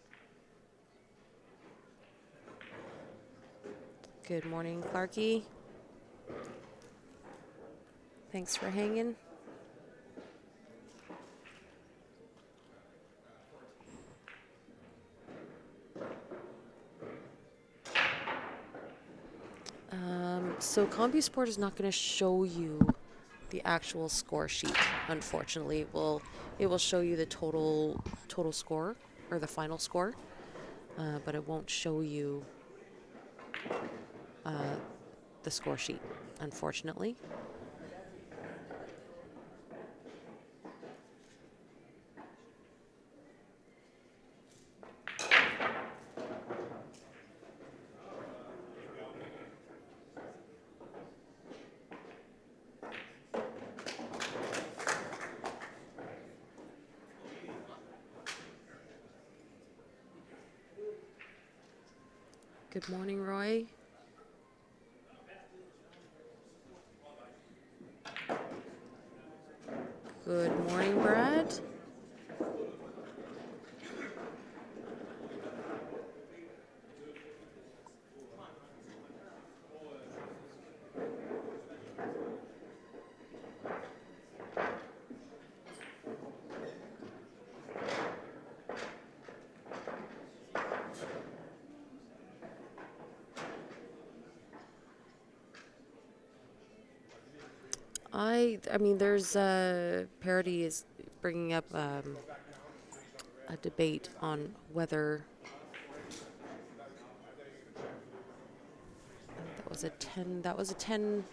Good morning, Clarky. Thanks for hanging. So CompuSport is not going to show you the actual score sheet. Unfortunately, it will show you the total score or the final score, but it won't show you the score sheet. Unfortunately. Good morning, Roy. Good morning, Brad. I mean, there's Parody is bringing up a debate on whether that was a 10-6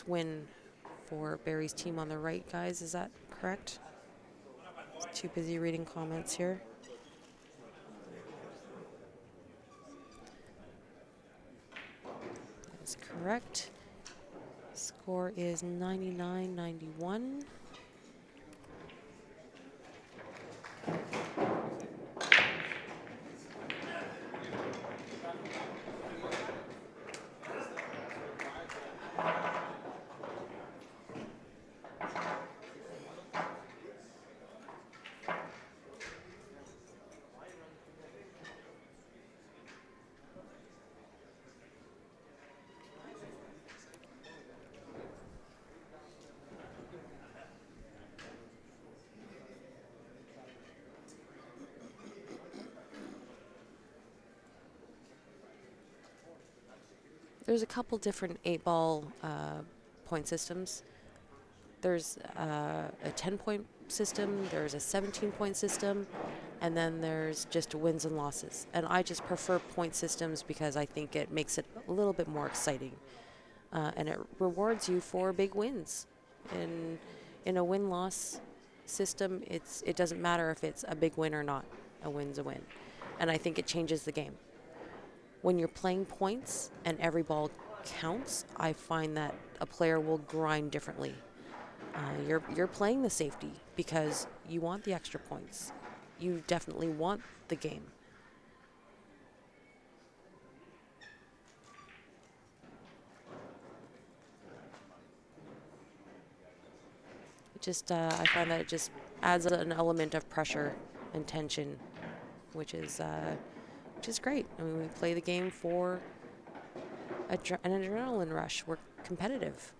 win for Barry's team on the right, guys. Is that correct? Too busy reading comments here. That is correct. Score is 99-91. There's a couple different 8-ball point systems. There's a 10-point system, there's a 17-point system, and then there's just wins and losses. And I just prefer point systems because I think it makes it a little bit more exciting. And it rewards you for big wins. In a win-loss system, it doesn't matter if it's a big win or not. A win's a win. And I think it changes the game. When you're playing points and every ball counts, I find that a player will grind differently. You're playing the safety because you want the extra points. You definitely want the game. I find that it just adds an element of pressure and tension, which is great. I mean, we play the game for an adrenaline rush. We're competitive.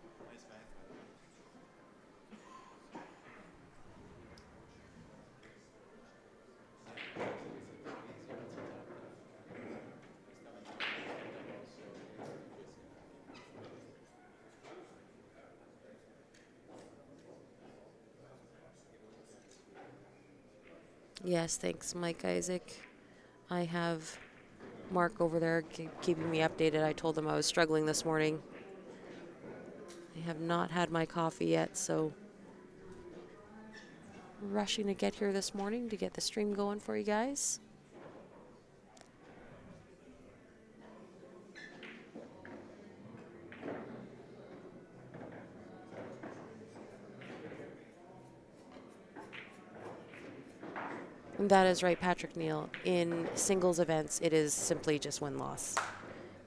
Yes, thanks, Mike Isaac. I have Mark over there keeping me updated. I told him I was struggling this morning. I have not had my coffee yet, so rushing to get here this morning to get the stream going for you guys. That is right, Patrick Neal. In singles events, it is simply just win-loss.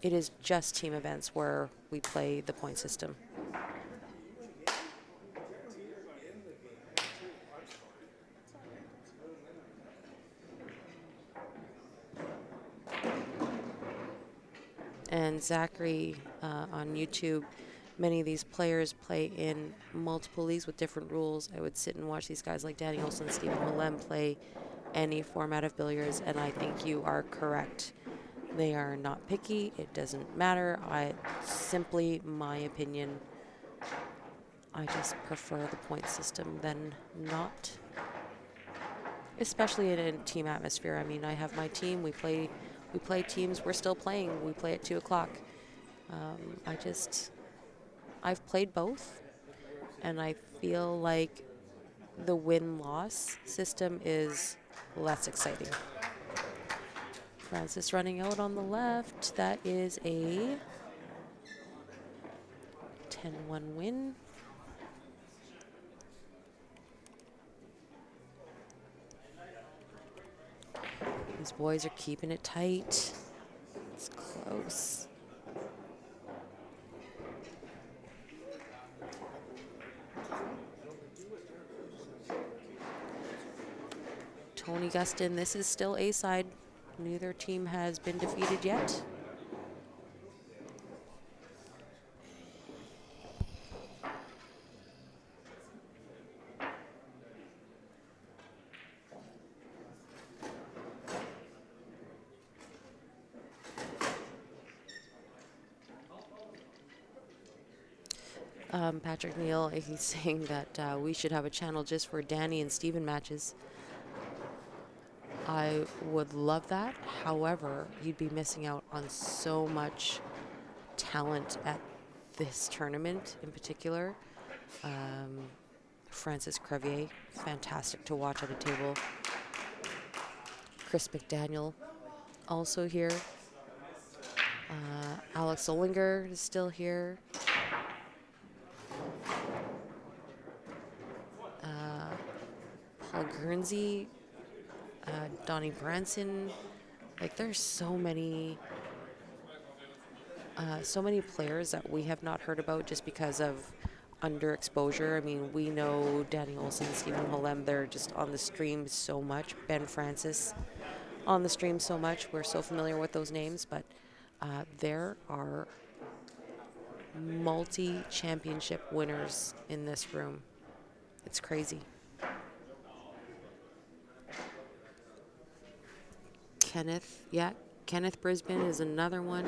It is just team events where we play the point system. And Zachary on YouTube, many of these players play in multiple leagues with different rules. I would sit and watch these guys like Danny Olson and Stephen Willem play any format of billiards, and I think you are correct. They are not picky. It doesn't matter. Simply my opinion. I just prefer the point system than not, especially in a team atmosphere. I mean, I have my team. We play teams. We're still playing. We play at 2 o'clock. I've played both, and I feel like the win-loss system is less exciting. Francis running out on the left. That is a 10-1 win. These boys are keeping it tight. It's close. Tony Gustin, this is still A-side. Neither team has been defeated yet. Patrick Neal, he's saying that we should have a channel just for Danny and Steven matches. I would love that. However, you'd be missing out on so much talent at this tournament in particular. Francis Crevier, fantastic to watch at a table. Chris McDaniel, also here. Alex Olinger is still here. Paul Guernsey, Donnie Branson. Like, there's so many players that we have not heard about just because of underexposure. I mean, we know Danny Olson, Stephen Holem, they're just on the stream so much. Ben Francis on the stream so much. We're so familiar with those names, but there are multi-championship winners in this room. It's crazy. Kenneth Brisbane is another one.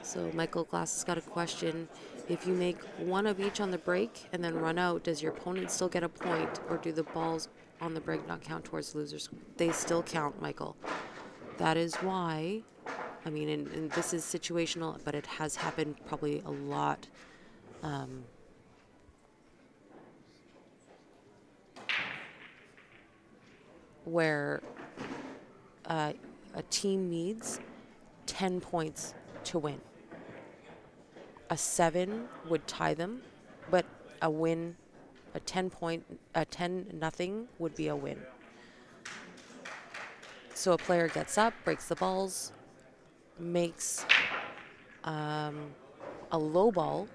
So Michael Glass has got a question. If you make one of each on the break and then run out, does your opponent still get a point, or do the balls on the break not count towards the losers? They still count, Michael. That is why, I mean, and this is situational, but it has happened probably a lot. Where a team needs 10 points to win. A 7 would tie them, but a win, a 10-0 would be a win. So a player gets up, breaks the balls, makes a low ball,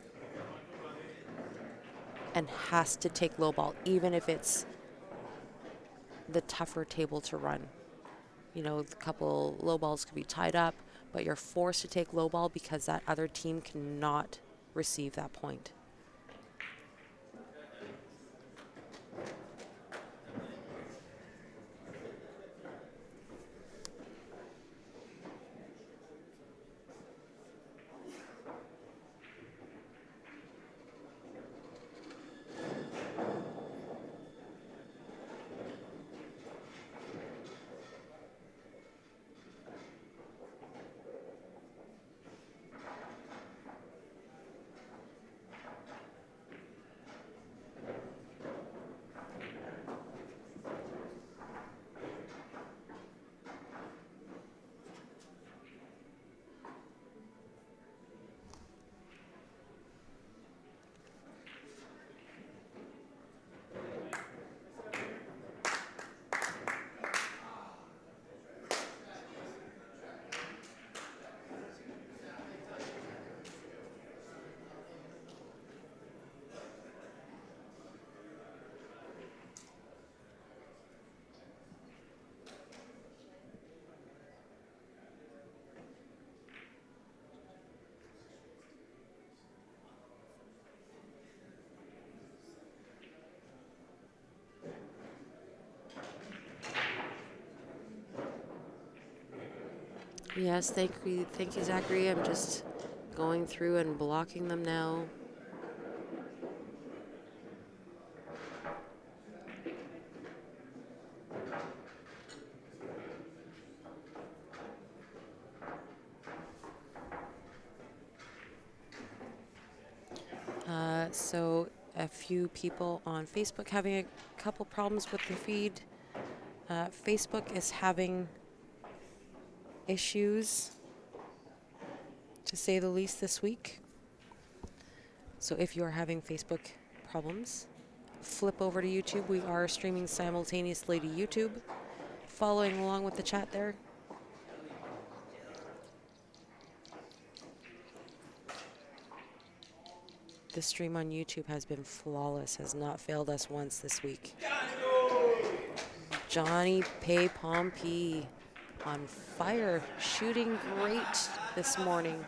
and has to take low ball, even if it's the tougher table to run. You know, a couple low balls could be tied up, but you're forced to take low ball because that other team cannot receive that point. Yes, thank you, Zachary. I'm just going through and blocking them now. So a few people on Facebook having a couple problems with the feed. Facebook is having issues, to say the least, this week. So if you are having Facebook problems, flip over to YouTube. We are streaming simultaneously to YouTube. Following along with the chat there. The stream on YouTube has been flawless, has not failed us once this week. Johnny Pay Pompey on fire, shooting great this morning.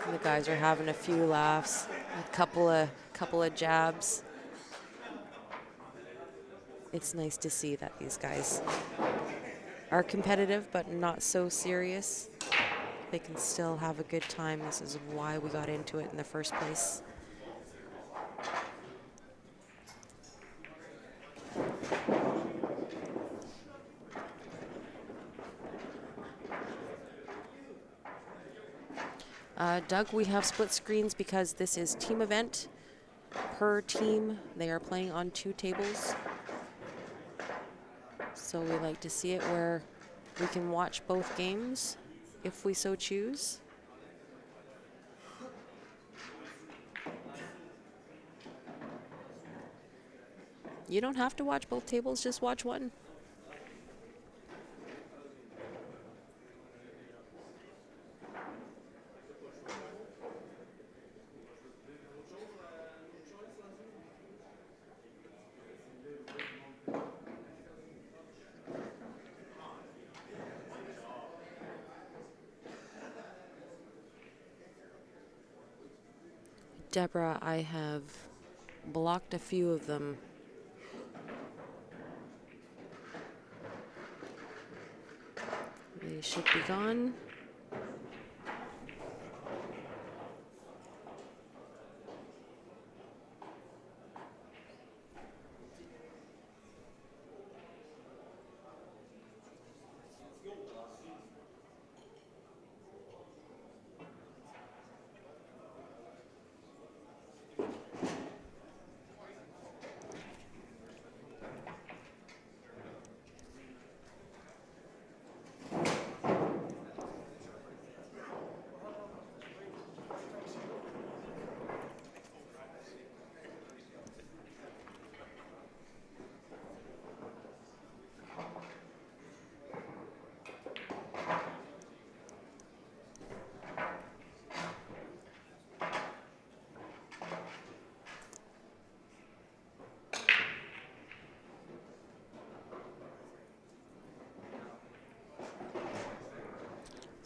And the guys are having a few laughs, a couple of jabs. It's nice to see that these guys are competitive but not so serious. They can still have a good time. This is why we got into it in the first place. Doug, we have split screens because this is team event. Per team, they are playing on 2 tables. So we like to see it where we can watch both games if we so choose. You don't have to watch both tables, just watch one. Deborah, I have blocked a few of them. They should be gone.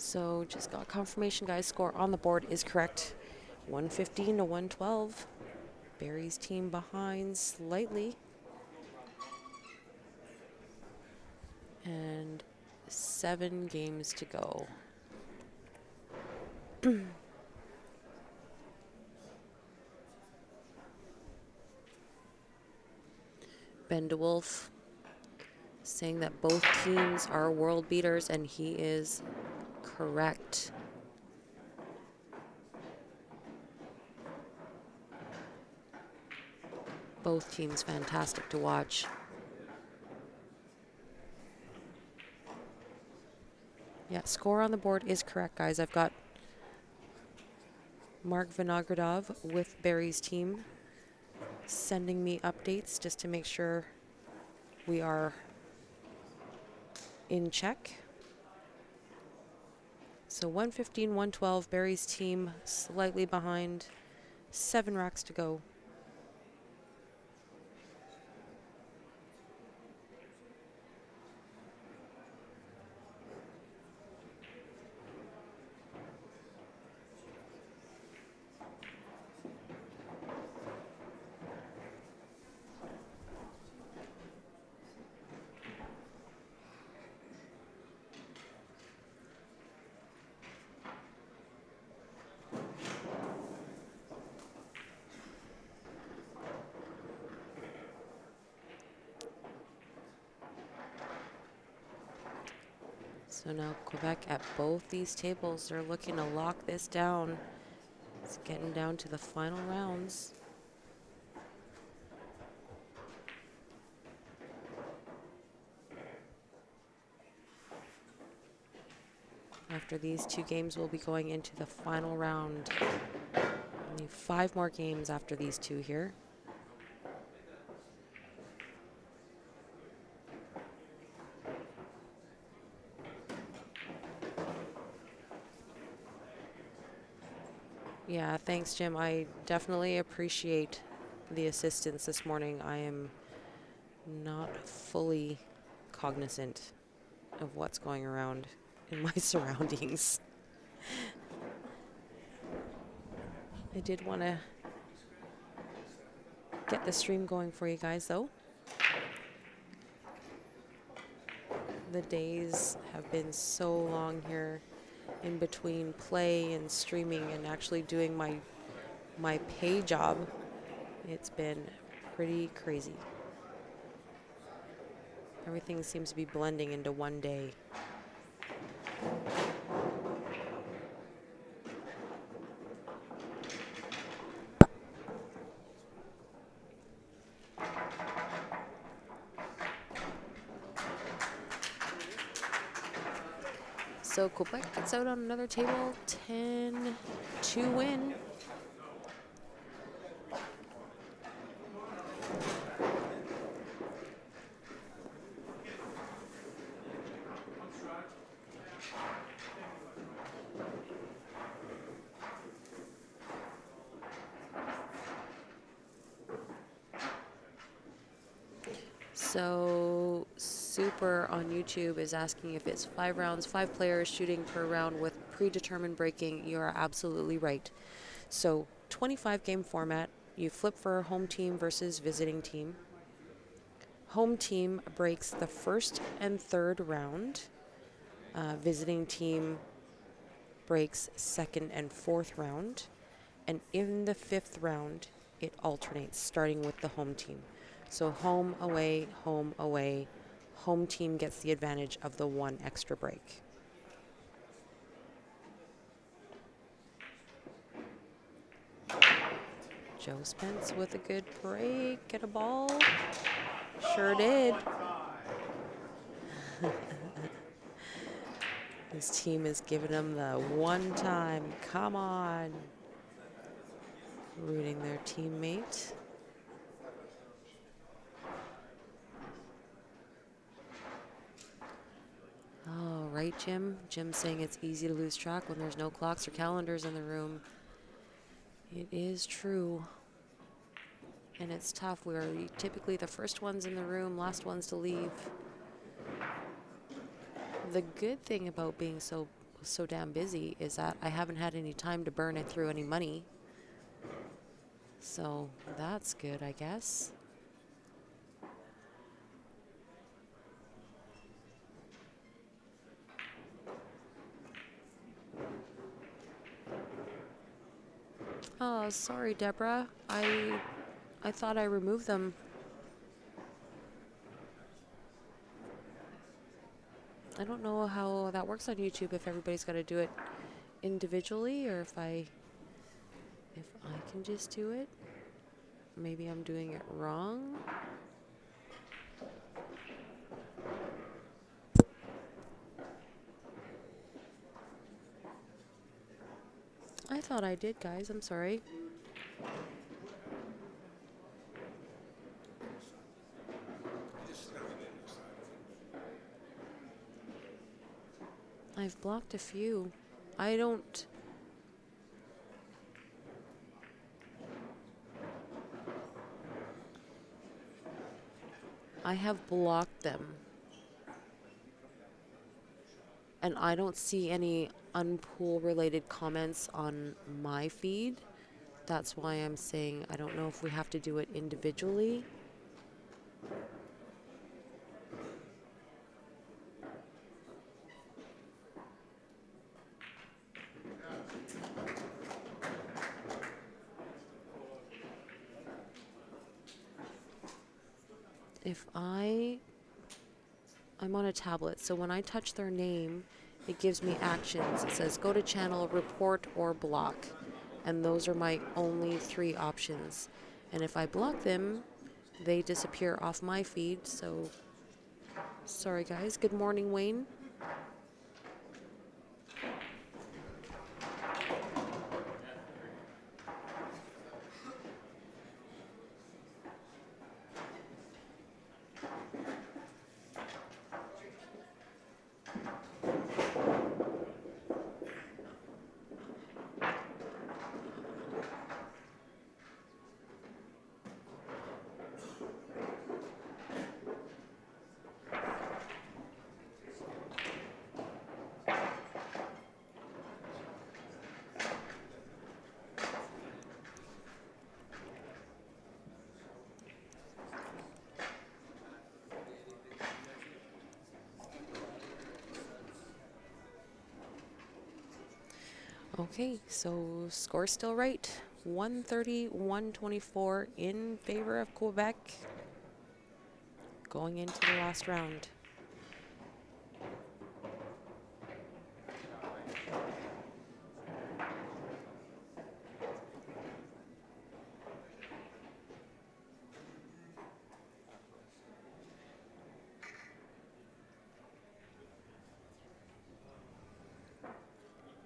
So just got confirmation, guys. Score on the board is correct. 115 to 112. Barry's team behind slightly. And 7 games to go. Ben DeWolf saying that both teams are world beaters, and he is correct. Both teams fantastic to watch. Yeah, score on the board is correct, guys. I've got Mark Vinogradov with Barry's team sending me updates just to make sure we are in check. So 115, 112, Barry's team slightly behind. 7 racks to go. So now Quebec at both these tables, they're looking to lock this down. It's getting down to the final rounds. After these two games, we'll be going into the final round. Only 5 more games after these two here. Yeah, thanks, Jim. I definitely appreciate the assistance this morning. I am not fully cognizant of what's going around in my surroundings. I did want to get the stream going for you guys, though. The days have been so long here in between play and streaming and actually doing my pay job. It's been pretty crazy. Everything seems to be blending into one day. So Quebec gets out on another table, 10-2 win. So Super on YouTube is asking if it's 5 rounds, 5 players shooting per round with predetermined breaking. You are absolutely right. So 25 game format. You flip for home team versus visiting team. Home team breaks the first and third round. Visiting team breaks second and fourth round. And in the 5th round, it alternates, starting with the home team. So home, away, home, away. Home team gets the advantage of the 1 extra break. Joe Spence with a good break. Get a ball. Sure did. His team is giving him the one time. Come on. Rooting their teammate. Oh, right, Jim? Jim's saying it's easy to lose track when there's no clocks or calendars in the room. It is true. And it's tough. We're typically the first ones in the room, last ones to leave. The good thing about being so damn busy is that I haven't had any time to burn it through any money. So that's good, I guess. Oh, sorry, Deborah. I thought I removed them. I don't know how that works on YouTube, if everybody's got to do it individually or if I can just do it. Maybe I'm doing it wrong. I thought I did, guys. I'm sorry. I've blocked a few. I have blocked them. And I don't see any unpool related comments on my feed. That's why I'm saying I don't know if we have to do it individually. If I I'm on a tablet, so when I touch their name, it gives me actions. It says go to channel, report, or block. And those are my only 3 options. And if I block them, they disappear off my feed. So, sorry guys. Good morning, Wayne. Okay, so score's still right. 130-124 in favor of Quebec going into the last round.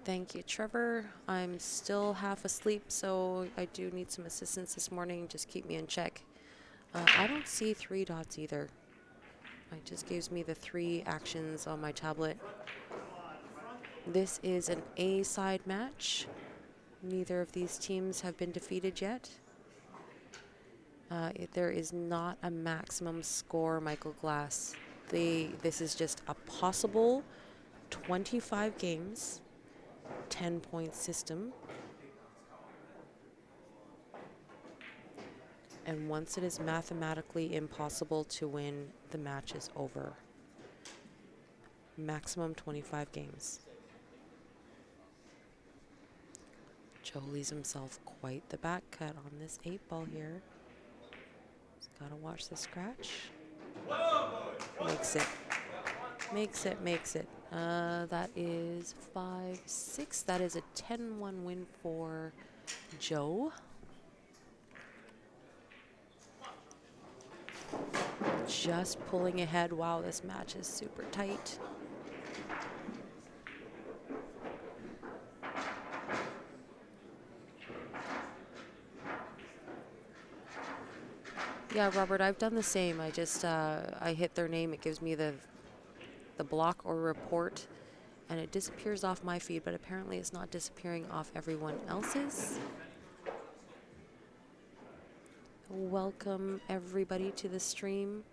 Thank you, Trevor. I'm still half asleep, so I do need some assistance this morning. Just keep me in check. I don't see 3 dots either. It just gives me the 3 actions on my tablet. This is an A-side match. Neither of these teams have been defeated yet. There is not a maximum score, Michael Glass. This is just a possible 25 games, 10-point system. And once it is mathematically impossible to win, the match is over. Maximum 25 games. Joe leaves himself quite the back cut on this 8-ball here. He's got to watch the scratch. Makes it. Makes it, makes it. That is 5-6. That is a 10-1 win for Joe. Just pulling ahead. Wow, this match is super tight. Yeah, Robert, I've done the same. I just, I hit their name. It gives me the block or report, and it disappears off my feed, but apparently it's not disappearing off everyone else's. Welcome, everybody, to the stream.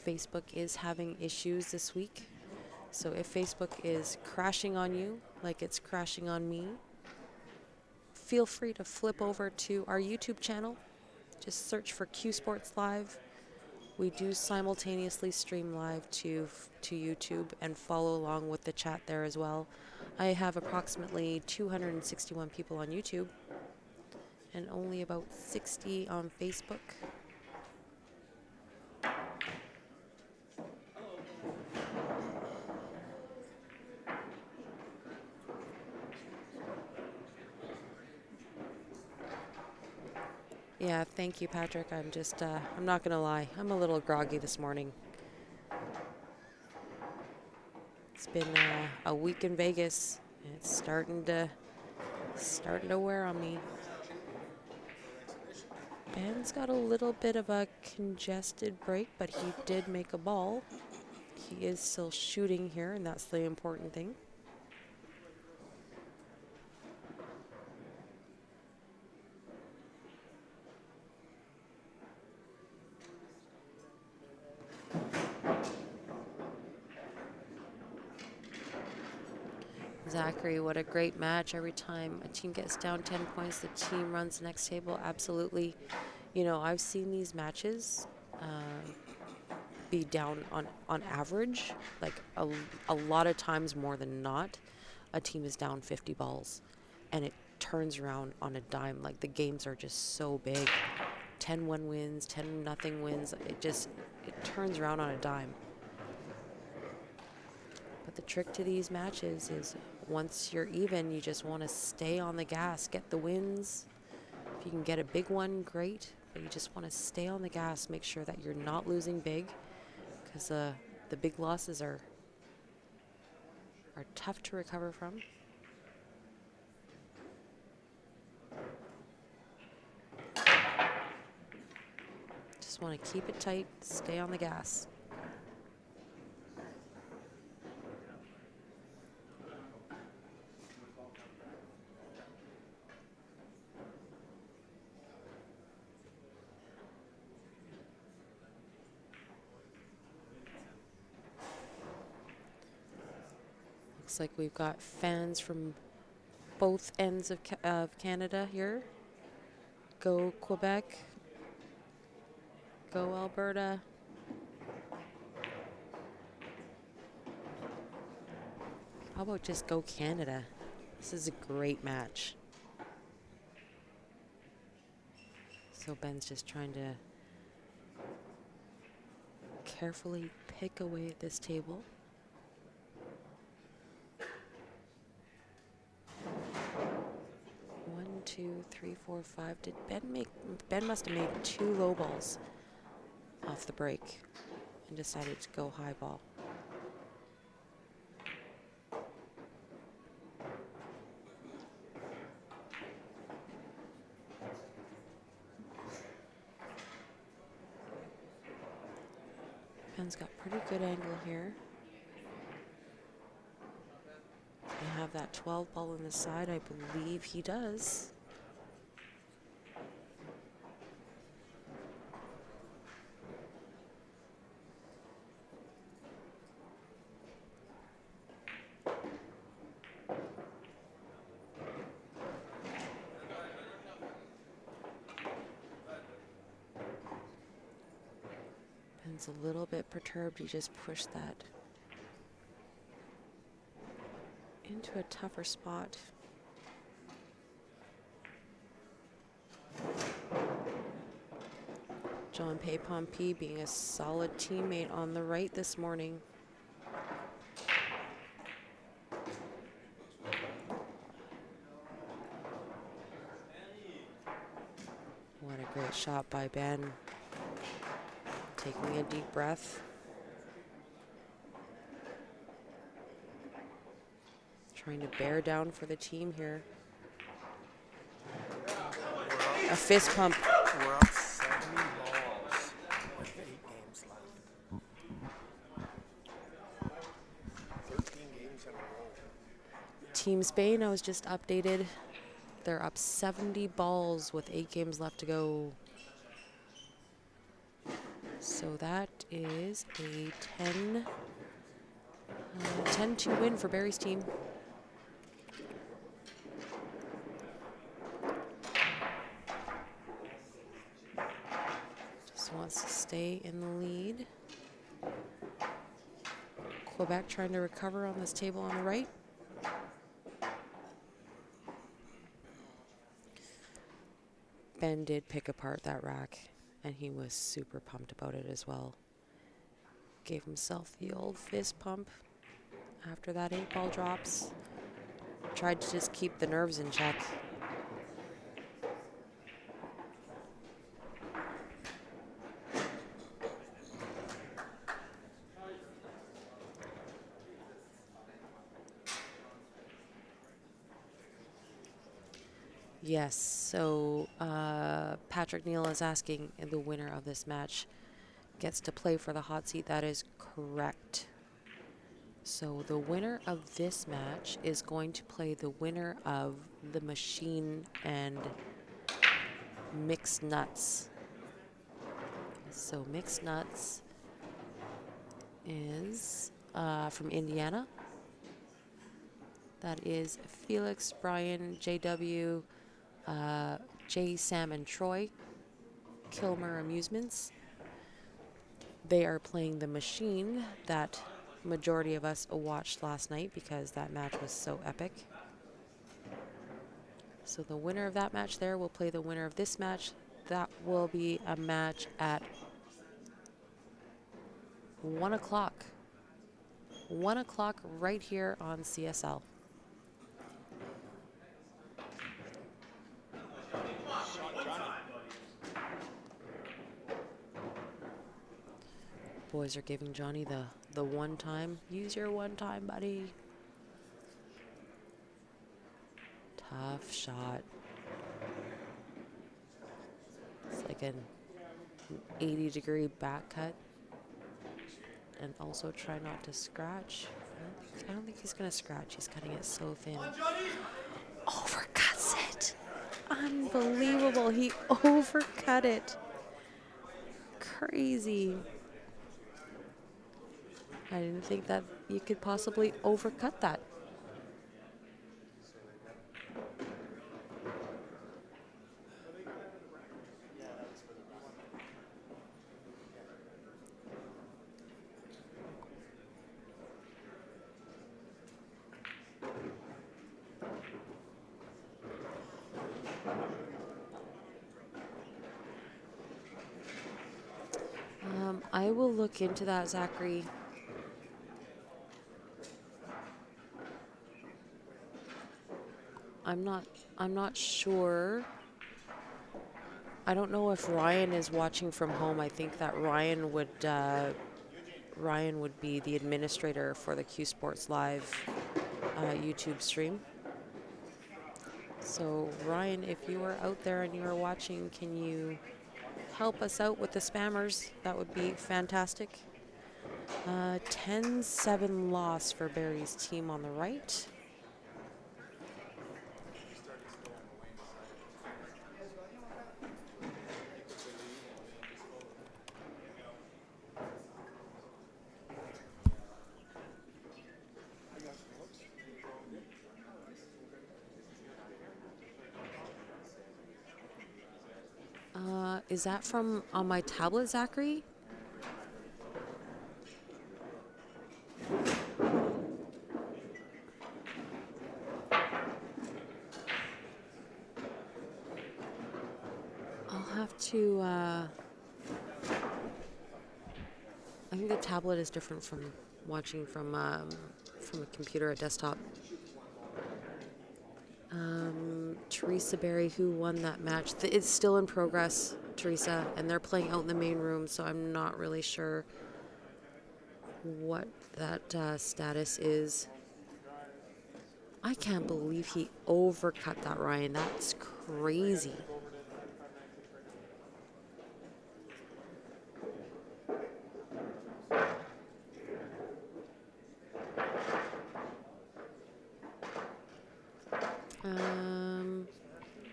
Facebook is having issues this week. So if Facebook is crashing on you like it's crashing on me, feel free to flip over to our YouTube channel. Just search for Q Sports Live. We do simultaneously stream live to YouTube and follow along with the chat there as well. I have approximately 261 people on YouTube and only about 60 on Facebook. Yeah, thank you, Patrick. I'm just, I'm not going to lie. I'm a little groggy this morning. It's been a week in Vegas. It's starting to wear on me. Ben's got a little bit of a congested break, but he did make a ball. He is still shooting here, and that's the important thing. Zachary, what a great match. Every time a team gets down 10 points, the team runs the next table. Absolutely. You know, I've seen these matches be down on average, like a lot of times more than not, a team is down 50 balls, and it turns around on a dime. Like, the games are just so big. 10-1 wins, 10-0 wins. It turns around on a dime. But the trick to these matches is once you're even, you just want to stay on the gas, get the wins. If you can get a big one, great. But you just want to stay on the gas, make sure that you're not losing big, because the big losses are tough to recover from. Just want to keep it tight, stay on the gas. Looks like we've got fans from both ends of Canada here. Go Quebec. Go Alberta. How about just go Canada? This is a great match. So Ben's just trying to carefully pick away at this table. One, two, three, four, five. Did Ben must have made 2 low balls off the break and decided to go high ball. Ben's got pretty good angle here. We have that 12 ball on the side. I believe he does. Ben's a little bit perturbed. He just pushed that into a tougher spot. John Pay-Pompey being a solid teammate on the right this morning. What a great shot by Ben. Taking a deep breath. Trying to bear down for the team here. A fist pump. We're up 70 balls with 8 games left. 13 games in a row. Team Spain, I was just updated. They're up 70 balls with 8 games left to go. So that is a 10-2 win for Barry's team. Just wants to stay in the lead. Quebec trying to recover on this table on the right. Ben did pick apart that rack, and he was super pumped about it as well. Gave himself the old fist pump after that 8-ball drops. Tried to just keep the nerves in check. Yes, so Patrick Neal is asking the winner of this match gets to play for the hot seat. That is correct. So the winner of this match is going to play the winner of the machine and mixed nuts. So mixed nuts is from Indiana. That is Felix, Brian, JW, Jay, Sam, and Troy, Kilmer Amusements. They are playing the machine that majority of us watched last night because that match was so epic. So the winner of that match there will play the winner of this match. That will be a match at 1 o'clock. 1 o'clock right here on CSL. Boys are giving Johnny the one time. Use your one time, buddy. Tough shot. It's like an 80-degree back cut. And also try not to scratch. I don't think he's going to scratch. He's cutting it so thin. Overcuts it. Unbelievable. He overcut it. Crazy. I didn't think that you could possibly overcut that. I will look into that, Zachary. I'm not sure. I don't know if Ryan is watching from home. I think that Ryan would be the administrator for the Q Sports Live YouTube stream. So Ryan, if you are out there and you are watching, can you help us out with the spammers? That would be fantastic. 10-7 loss for Barry's team on the right. Is that from on my tablet, Zachary? I'll have to, I think the tablet is different from watching from a computer or desktop. Teresa Berry, who won that match. It's still in progress, Teresa, and they're playing out in the main room, so I'm not really sure what that status is. I can't believe he overcut that, Ryan. That's crazy.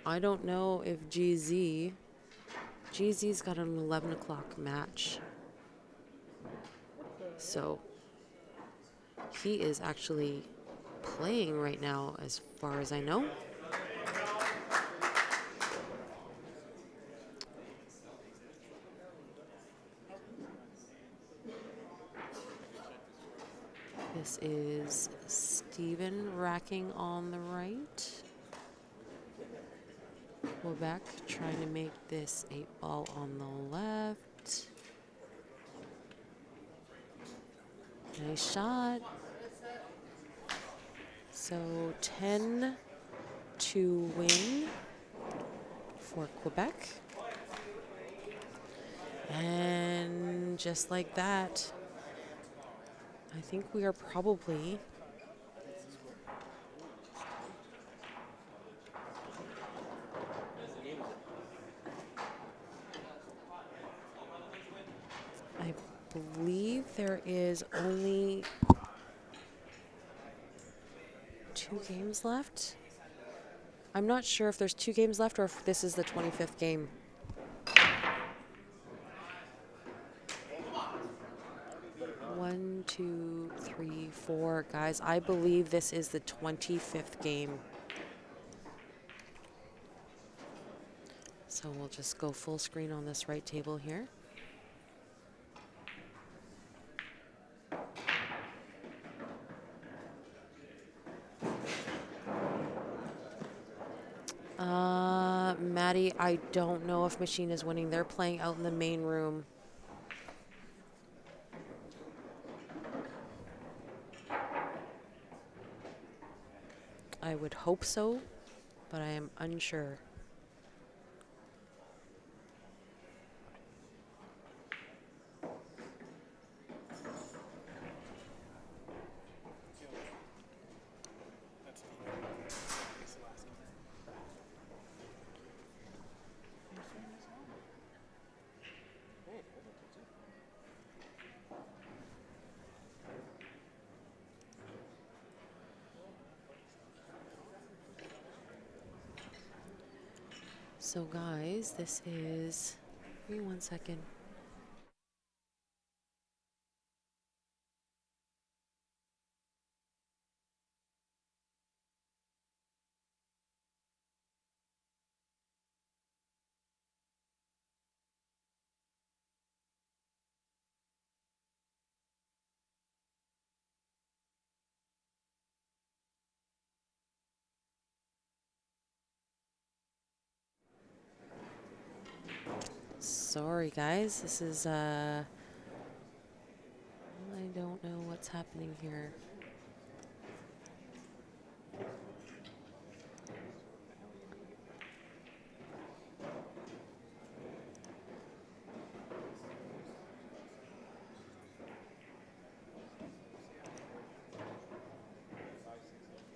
I don't know if GZ's got an 11 o'clock match. So he is actually playing right now as far as I know. This is Steven racking on the right. Quebec trying to make this 8-ball on the left. Nice shot. So 10 to win for Quebec. And just like that, I think we are probably I believe there is only 2 games left. I'm not sure if there's 2 games left or if this is the 25th game. One, two, three, four. Guys, I believe this is the 25th game. So we'll just go full screen on this right table here. Maddie, I don't know if Machine is winning. They're playing out in the main room. I would hope so, but I am unsure. That's the last game. Oh, hold on, that's it. So guys, this is, give me 1 second. Sorry guys, this is I don't know what's happening here.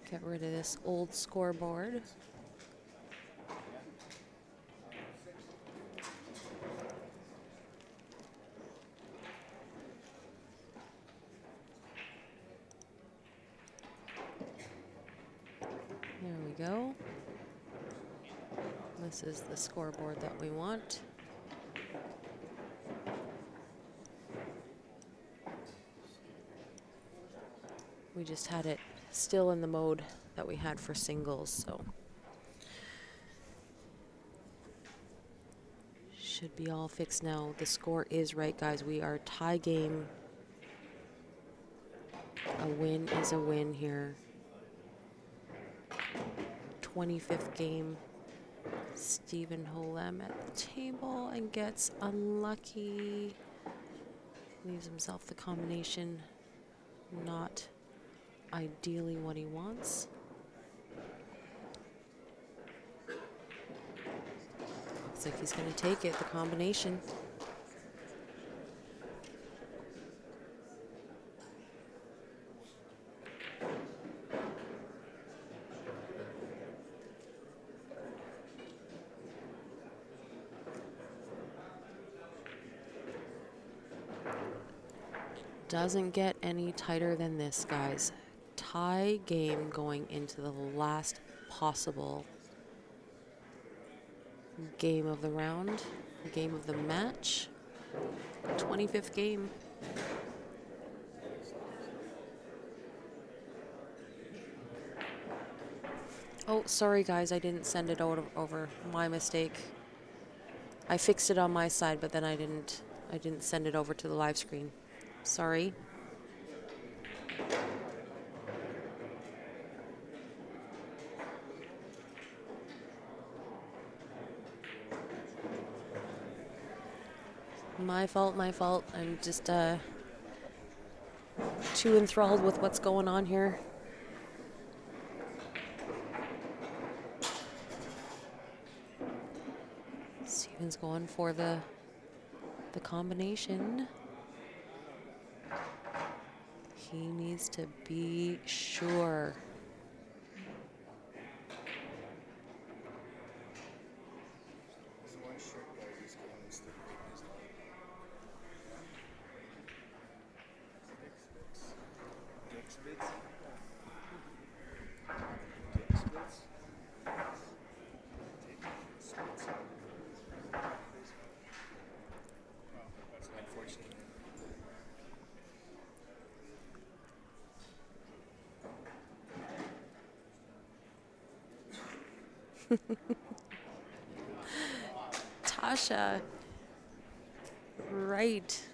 Get rid of this old scoreboard. There we go. This is the scoreboard that we want. We just had it still in the mode that we had for singles, so should be all fixed now. The score is right, guys. We are tie game. A win is a win here. 25th game. Stephen Holem at the table and gets unlucky. Leaves himself the combination not ideally what he wants. Looks like he's going to take it, the combination. Doesn't get any tighter than this, guys. Tie game going into the last possible game of the round, game of the match. 25th game. Oh, sorry guys, I didn't send it over. My mistake. I fixed it on my side, but then I didn't send it over to the live screen. Sorry. My fault, my fault. I'm just too enthralled with what's going on here. Steven's going for the combination. He needs to be sure. There's one shirt guy who's going to break his leg. Dick Spitz? Dick Spitz? Dick Spitz. Well, that's unfortunate. Tasha. Right.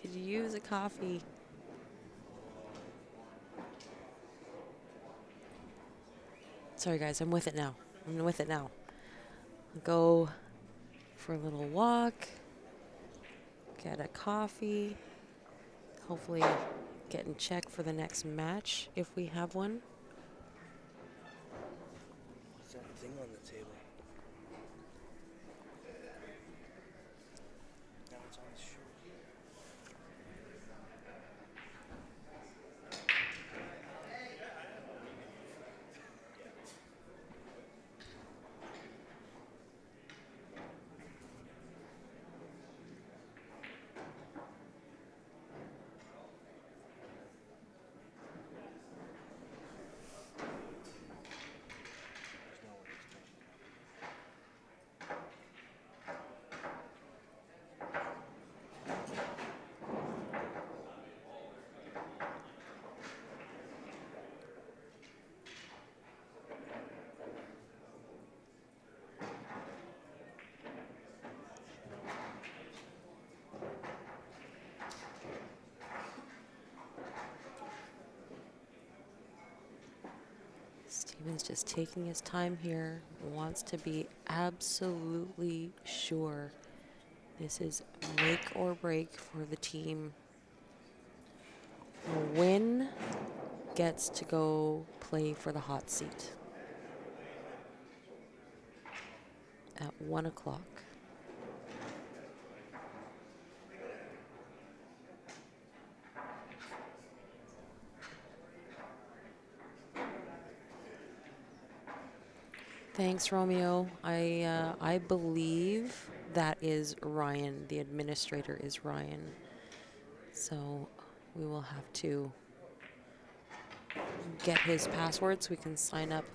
Could use a coffee. Sorry guys, I'm with it now. I'm with it now. I'll go for a little walk. Get a coffee. Hopefully get in check for the next match if we have one. on the table. Now it's on his shirt. There's no way he's changing that again. Steven's just taking his time here, wants to be absolutely sure this is make or break for the team. A win gets to go play for the hot seat at 1 o'clock. Thanks, Romeo. I believe that is Ryan. The administrator is Ryan. So we will have to get his password so we can sign up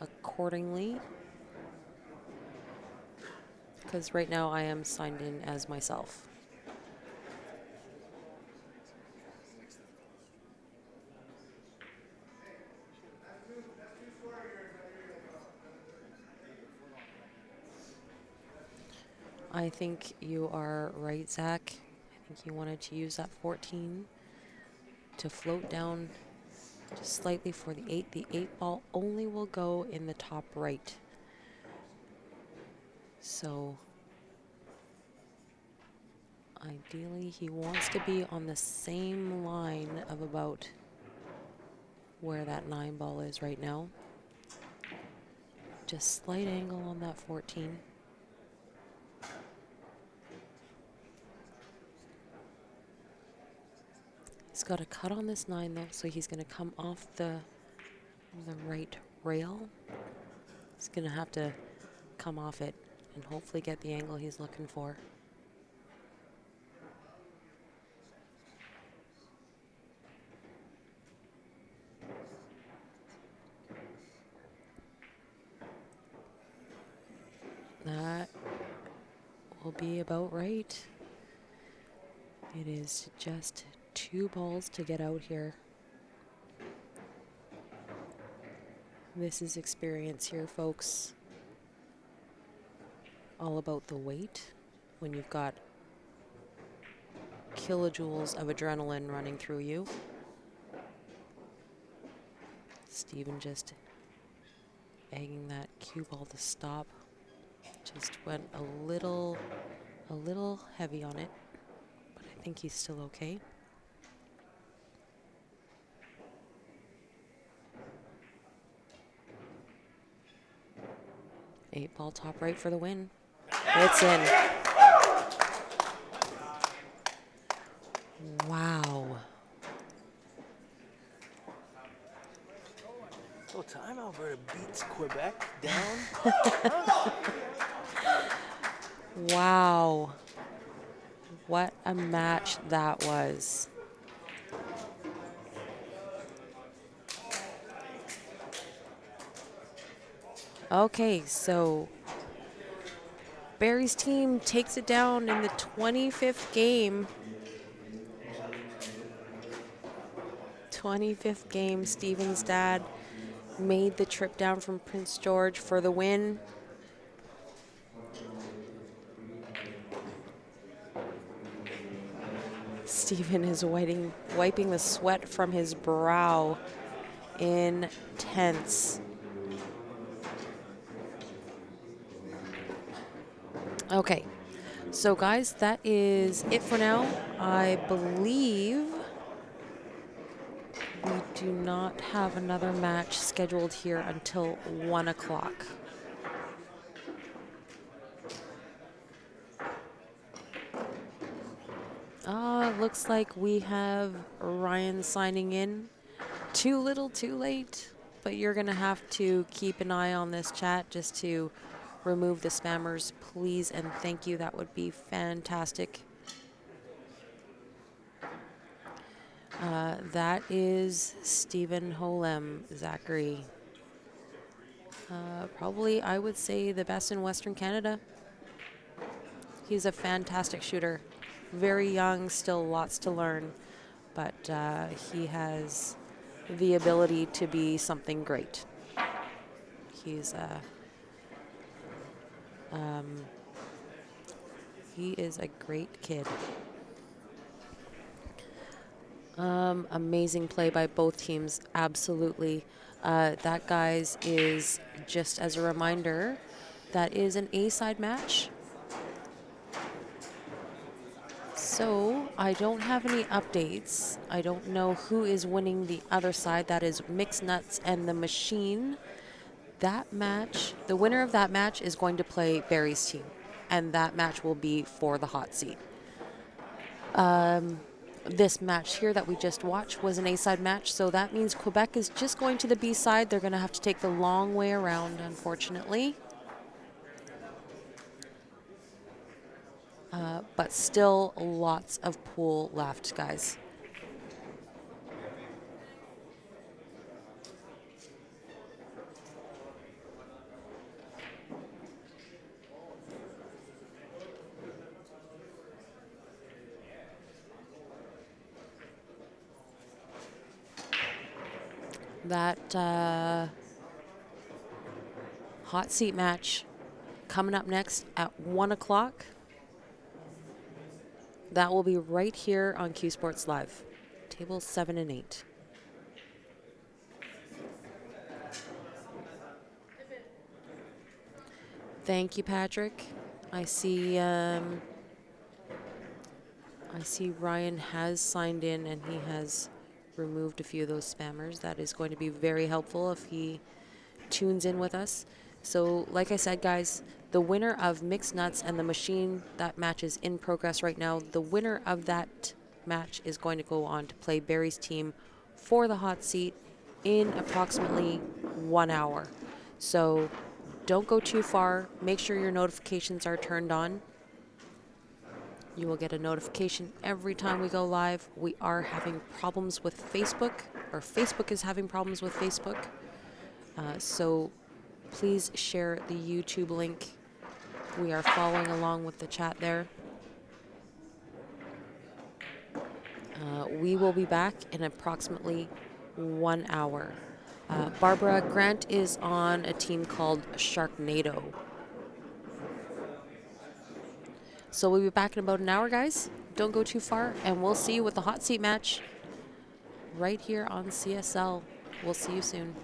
accordingly. Because right now I am signed in as myself. I think you are right, Zach. I think you wanted to use that 14 to float down just slightly for the 8. The 8 ball only will go in the top right. So ideally he wants to be on the same line of about where that 9 ball is right now. Just slight angle on that 14. He's got a cut on this 9 though, so he's going to come off the right rail. He's going to have to come off it and hopefully get the angle he's looking for. That will be about right. It is just 2 balls to get out here. This is experience here, folks. All about the weight. When you've got kilojoules of adrenaline running through you. Steven just egging that cue ball to stop. Just went a little heavy on it, but I think he's still okay. Eight ball top right for the win. It's in. Wow. So time Alberta beats Quebec down. Wow. What a match that was. Okay, so Barry's team takes it down in the 25th game. 25th game. Steven's dad made the trip down from Prince George for the win. Steven is wiping the sweat from his brow. Intense. Okay, so guys, that is it for now. I believe we do not have another match scheduled here until 1 o'clock. looks like we have Ryan signing in. Too little, too late. But you're going to have to keep an eye on this chat just to remove the spammers, please and thank you. That would be fantastic. That is Stephen Holem, Zachary. Probably, I would say, the best in Western Canada. He's a fantastic shooter. Very young, still lots to learn, but he has the ability to be something great. He is a great kid. Amazing play by both teams, absolutely. That, guys, is just as a reminder, that is an A-side match. So I don't have any updates. I don't know who is winning the other side. That is Mixed Nuts and the Machine. That match, the winner of that match is going to play Barry's team, and that match will be for the hot seat. This match here that we just watched was an A-side match, so that means Quebec is just going to the B side. They're going to have to take the long way around, unfortunately. But still lots of pool left, guys. That hot seat match coming up next at 1 o'clock. That will be right here on Q Sports Live, tables 7 and 8. Thank you, Patrick. I see Ryan has signed in and he has removed a few of those spammers. That is going to be very helpful if he tunes in with us. So, like I said, guys, the winner of Mixed Nuts and the Machine, that match is in progress right now. The winner of that match is going to go on to play Barry's team for the hot seat in approximately 1 hour. So don't go too far. Make sure your notifications are turned on. You will get a notification every time we go live. We are having problems with Facebook, or Facebook is having problems with Facebook. So please share the YouTube link. We are following along with the chat there. We will be back in approximately 1 hour. Barbara, Grant is on a team called Sharknado. So we'll be back in about an hour, guys. Don't go too far, and we'll see you with the hot seat match right here on CSL. We'll see you soon.